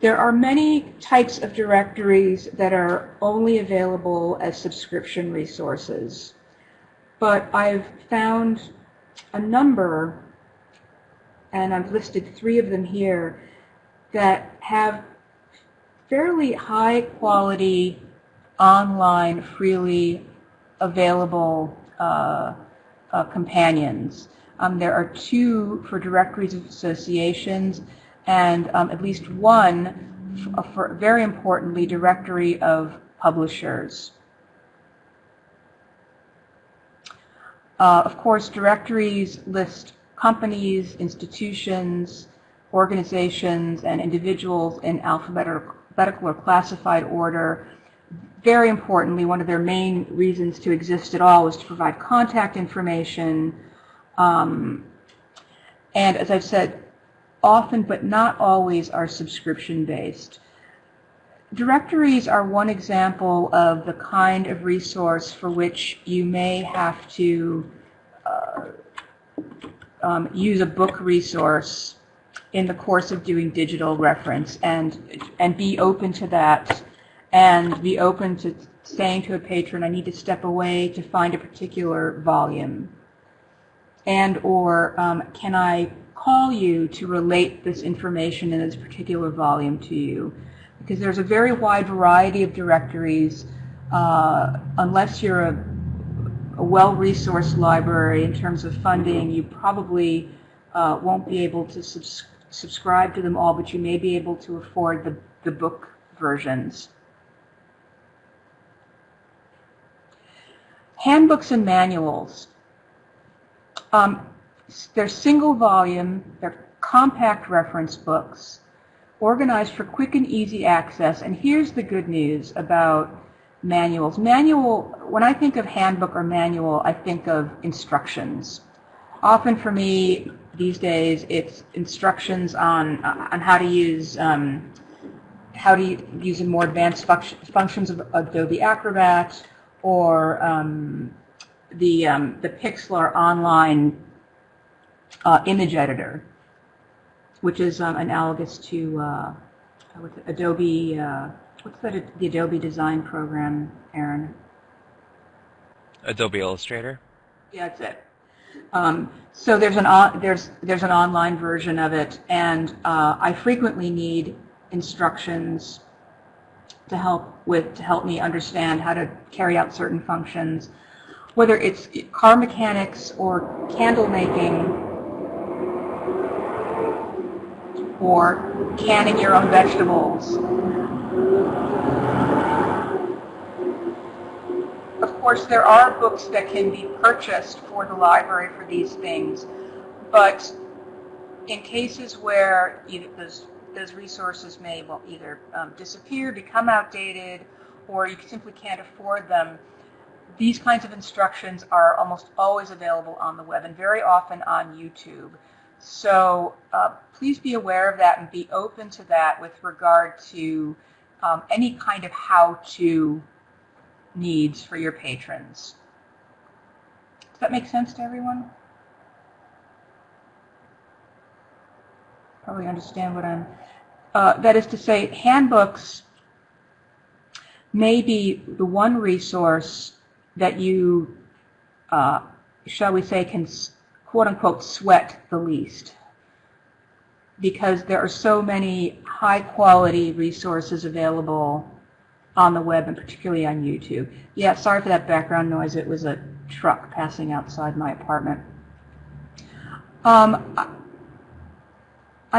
There are many types of directories that are only available as subscription resources, but I've found a number and I've listed 3 of them here, that have fairly high quality, online, freely available companions. There are 2 for directories of associations, and at least 1 for, very importantly, directory of publishers. Of course, directories list companies, institutions, organizations, and individuals in alphabetical or classified order. Very importantly, one of their main reasons to exist at all is to provide contact information. And as I've said, often but not always are subscription-based. Directories are one example of the kind of resource for which you may have to use a book resource in the course of doing digital reference, and be open to that, and be open to saying to a patron, I need to step away to find a particular volume, and or can I call you to relate this information in this particular volume to you? Because there's a very wide variety of directories. Unless you're a well-resourced library in terms of funding, you probably won't be able to subscribe to them all, but you may be able to afford the book versions. Handbooks and manuals. They're single volume, they're compact reference books, organized for quick and easy access. And here's the good news about manuals. When I think of handbook or manual, I think of instructions. Often for me these days, it's instructions on how to use the more advanced functions of Adobe Acrobat, or the Pixlr online image editor, which is analogous to Adobe. What's that? The Adobe design program, Aaron? Adobe Illustrator. Yeah, that's it. So there's an online version of it, and I frequently need instructions to help me understand how to carry out certain functions, whether it's car mechanics or candle making or canning your own vegetables. Of course, there are books that can be purchased for the library for these things, but in cases where those resources may either disappear, become outdated, or you simply can't afford them, these kinds of instructions are almost always available on the web, and very often on YouTube. So please be aware of that and be open to that with regard to any kind of how-to needs for your patrons. Does that make sense to everyone? Probably understand what I'm... that is to say, handbooks may be the one resource that you, shall we say, can quote-unquote sweat the least, because there are so many high-quality resources available on the web, and particularly on YouTube. Yeah, sorry for that background noise. It was a truck passing outside my apartment. I'm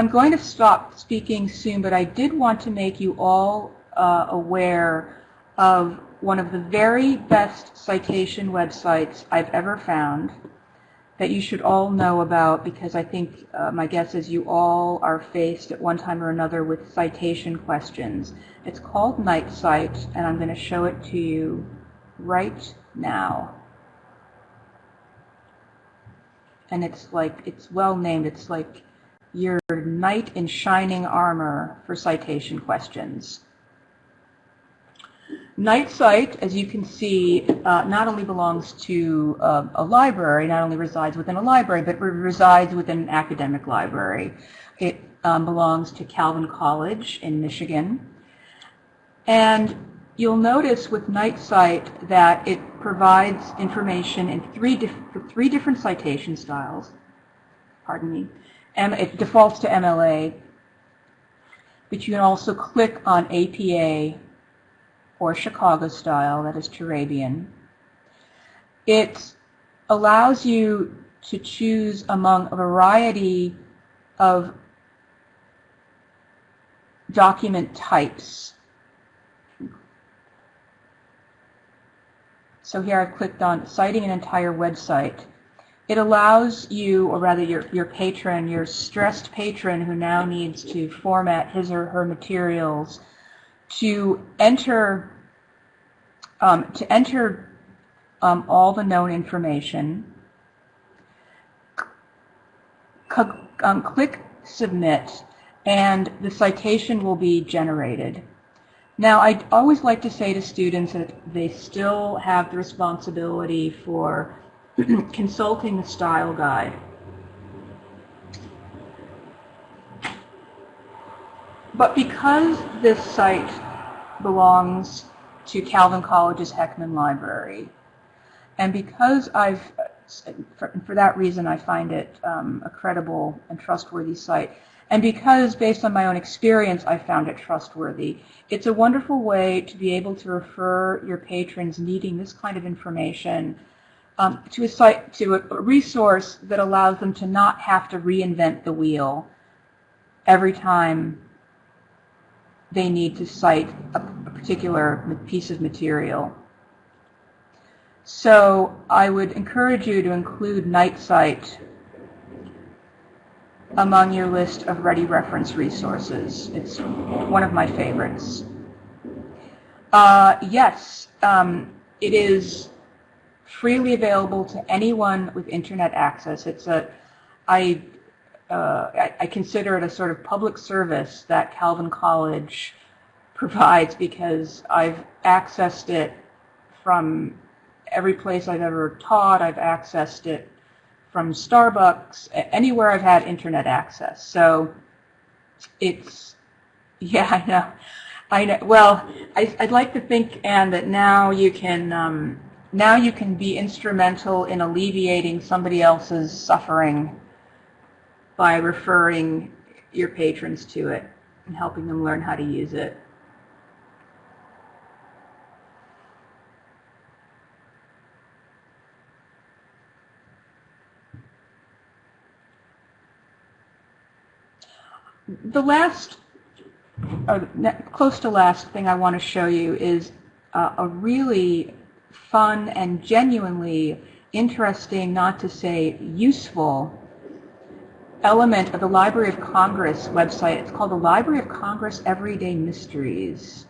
going to stop speaking soon, but I did want to make you all aware of one of the very best citation websites I've ever found that you should all know about, because I think my guess is you all are faced at one time or another with citation questions. It's called NightCite, and I'm going to show it to you right now. And it's well named. It's like your knight in shining armor for citation questions. NightCite, as you can see, not only belongs to a library, not only resides within a library, but resides within an academic library. It belongs to Calvin College in Michigan. And you'll notice with NightCite that it provides information in three different citation styles. Pardon me. It defaults to MLA, but you can also click on APA or Chicago style, that is Turabian. It allows you to choose among a variety of document types. So here I've clicked on citing an entire website. It allows you, or rather your patron, your stressed patron who now needs to format his or her materials, to enter all the known information, click submit, and the citation will be generated. Now, I always like to say to students that they still have the responsibility for consulting the style guide. But because this site belongs to Calvin College's Heckman Library, and because for that reason I find it a credible and trustworthy site, and because based on my own experience I found it trustworthy, it's a wonderful way to be able to refer your patrons needing this kind of information to a resource that allows them to not have to reinvent the wheel every time they need to cite a particular piece of material. So I would encourage you to include NightCite among your list of ready reference resources. It's one of my favorites. Yes, it is freely available to anyone with internet access. I consider it a sort of public service that Calvin College provides, because I've accessed it from every place I've ever taught. I've accessed it from Starbucks, anywhere I've had internet access. So it's, yeah, I know. Well, I'd like to think, Anne, that now you can be instrumental in alleviating somebody else's suffering by referring your patrons to it and helping them learn how to use it. The last, or close to last thing I want to show you is a really fun and genuinely interesting, not to say useful, element of the Library of Congress website. It's called the Library of Congress Everyday Mysteries.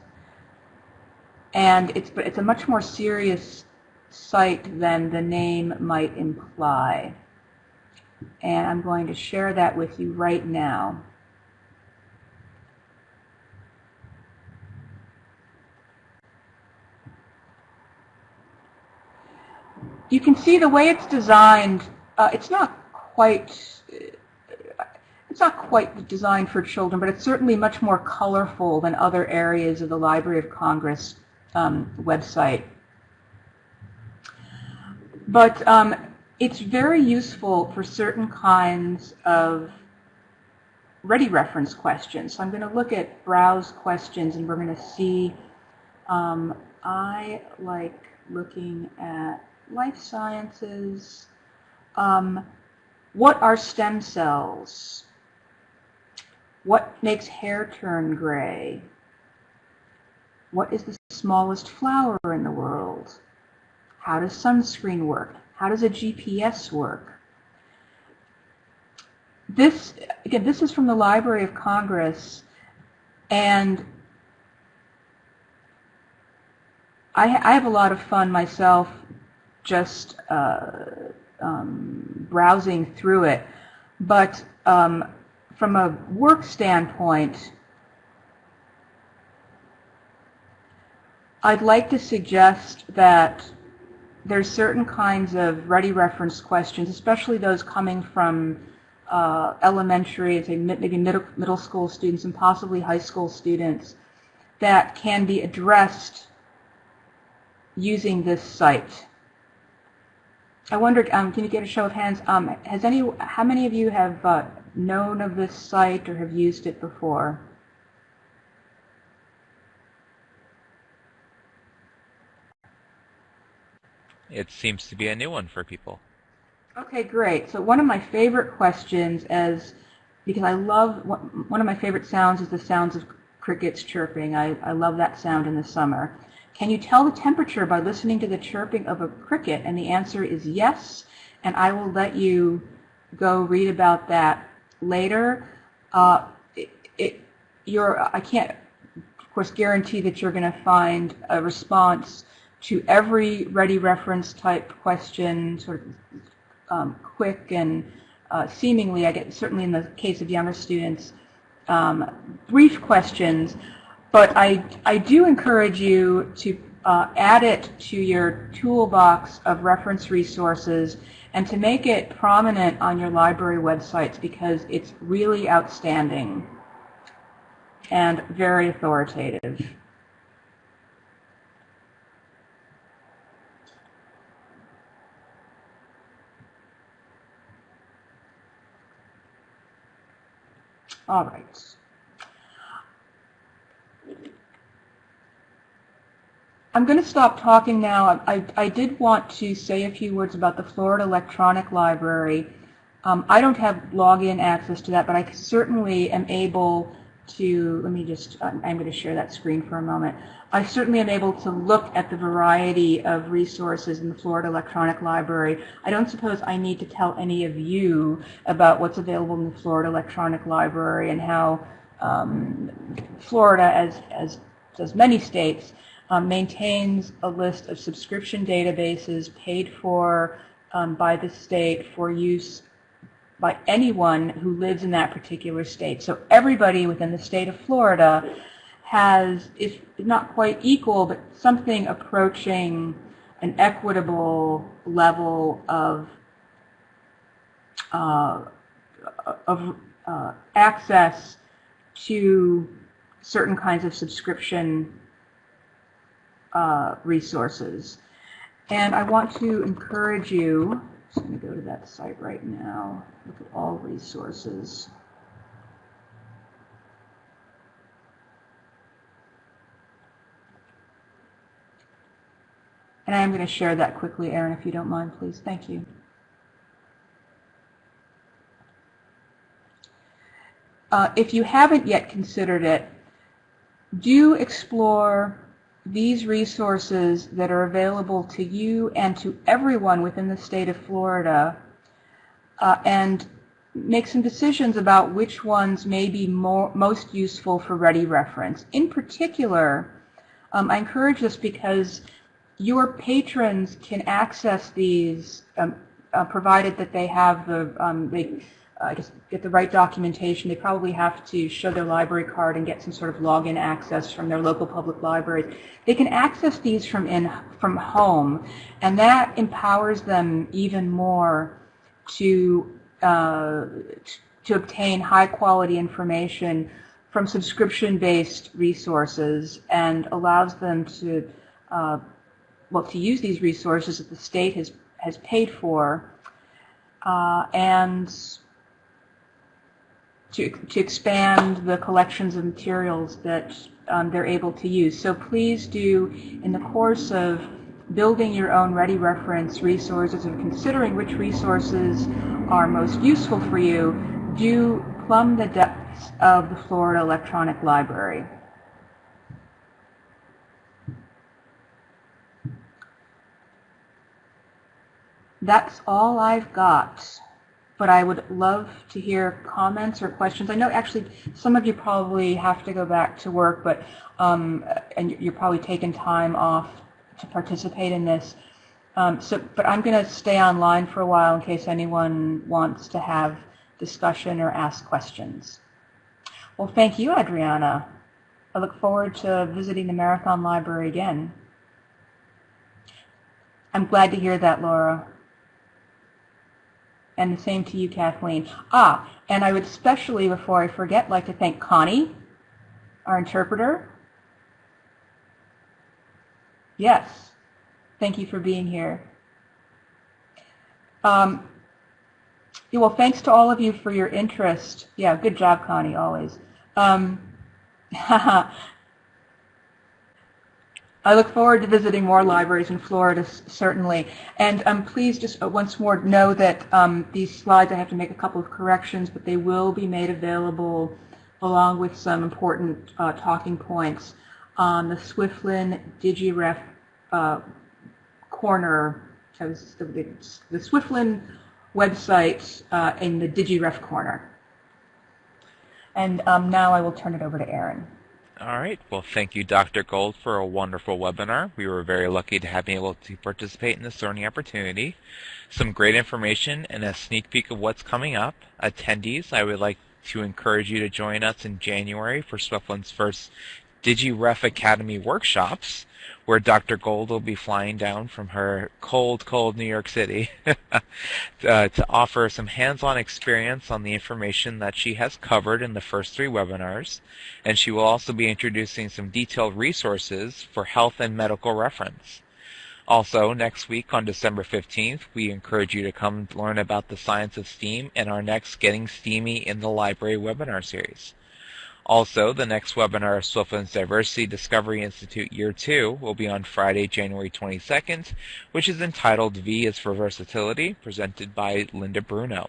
And it's a much more serious site than the name might imply. And I'm going to share that with you right now. You can see the way it's designed. It's not quite designed for children, but it's certainly much more colorful than other areas of the Library of Congress website. But it's very useful for certain kinds of ready reference questions. So I'm going to look at browse questions, and we're going to see, I like looking at life sciences. What are stem cells? What makes hair turn gray? What is the smallest flower in the world? How does sunscreen work? How does a GPS work? This is from the Library of Congress, and I have a lot of fun myself just browsing through it. But from a work standpoint, I'd like to suggest that there's certain kinds of ready reference questions, especially those coming from elementary, maybe middle school students and possibly high school students, that can be addressed using this site. I wonder, can you get a show of hands? How many of you have known of this site or have used it before? It seems to be a new one for people. Okay, great. So one of my favorite questions because one of my favorite sounds is the sounds of crickets chirping. I love that sound in the summer. Can you tell the temperature by listening to the chirping of a cricket? And the answer is yes, and I will let you go read about that later. I can't, of course, guarantee that you're going to find a response to every ready reference type question, sort of quick and seemingly, certainly in the case of younger students, brief questions. But I do encourage you to add it to your toolbox of reference resources and to make it prominent on your library websites, because it's really outstanding and very authoritative. All right. I'm going to stop talking now. I did want to say a few words about the Florida Electronic Library. I don't have login access to that, but I certainly am able to, I'm going to share that screen for a moment. I certainly am able to look at the variety of resources in the Florida Electronic Library. I don't suppose I need to tell any of you about what's available in the Florida Electronic Library and how Florida, as does many states, maintains a list of subscription databases paid for by the state for use by anyone who lives in that particular state. So everybody within the state of Florida has, if not quite equal, but something approaching an equitable level of access to certain kinds of subscription resources. And I want to encourage you, I'm just going to go to that site right now, look at all resources. And I'm going to share that quickly, Erin, if you don't mind, please. Thank you. If you haven't yet considered it, do explore these resources that are available to you and to everyone within the state of Florida, and make some decisions about which ones may be most useful for ready reference. In particular, I encourage this because your patrons can access these, provided that they have the get the right documentation. They probably have to show their library card and get some sort of login access from their local public libraries. They can access these from home, and that empowers them even more to obtain high quality information from subscription-based resources, and allows them to to use these resources that the state has paid for, and to expand the collections of materials that they're able to use. So please do, in the course of building your own ready reference resources and considering which resources are most useful for you, do plumb the depths of the Florida Electronic Library. That's all I've got. But I would love to hear comments or questions. I know actually some of you probably have to go back to work, but and you're probably taking time off to participate in this. But I'm going to stay online for a while in case anyone wants to have discussion or ask questions. Well, thank you, Adriana. I look forward to visiting the Marathon Library again. I'm glad to hear that, Laura. And the same to you, Kathleen. And I would especially, before I forget, like to thank Connie, our interpreter. Yes, thank you for being here. Yeah, well, thanks to all of you for your interest. Yeah, good job, Connie, always. I look forward to visiting more libraries in Florida, certainly. And please just once more know that these slides, I have to make a couple of corrections, but they will be made available along with some important talking points on the SWFLN DigiRef corner, the SWFLN website in the DigiRef corner. And now I will turn it over to Aaron. All right. Well, thank you, Dr. Gold, for a wonderful webinar. We were very lucky to have been able to participate in this learning opportunity. Some great information and a sneak peek of what's coming up. Attendees, I would like to encourage you to join us in January for SWFLN's first DigiRef Academy workshops, where Dr. Gold will be flying down from her cold, cold New York City to offer some hands-on experience on the information that she has covered in the first 3 webinars. And she will also be introducing some detailed resources for health and medical reference. Also, next week on December 15th, we encourage you to come learn about the science of STEAM in our next Getting Steamy in the Library webinar series. Also, the next webinar of SWFLN's Diversity Discovery Institute Year 2 will be on Friday, January 22nd, which is entitled V is for Versatility, presented by Linda Bruno.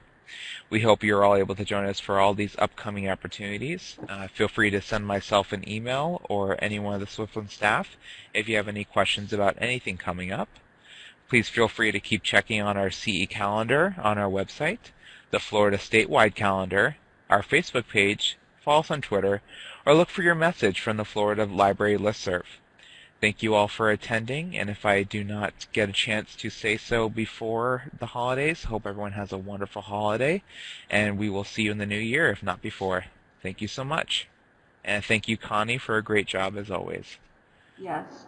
We hope you're all able to join us for all these upcoming opportunities. Feel free to send myself an email or any one of the SWFLN staff if you have any questions about anything coming up. Please feel free to keep checking on our CE calendar on our website, the Florida statewide calendar, our Facebook page, follow us on Twitter, or look for your message from the Florida Library listserv. Thank you all for attending, and if I do not get a chance to say so before the holidays, hope everyone has a wonderful holiday, and we will see you in the new year, if not before. Thank you so much. And thank you, Connie, for a great job as always. Yes.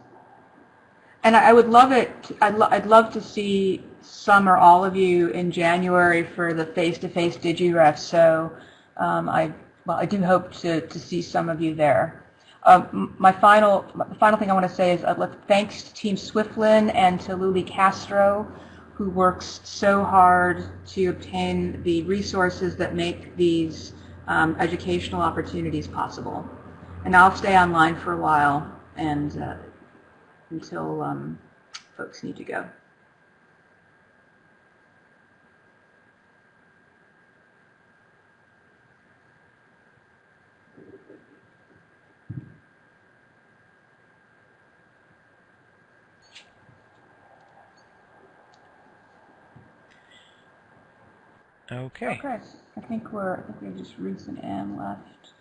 And I would love it. I'd love to see some or all of you in January for the face-to-face DigiRef. So I do hope to see some of you there. The final thing I want to say is thanks to Team SWFLN and to Luli Castro, who works so hard to obtain the resources that make these educational opportunities possible. And I'll stay online for a while and until folks need to go. Okay. Okay. I think we have just Reese and Ann left.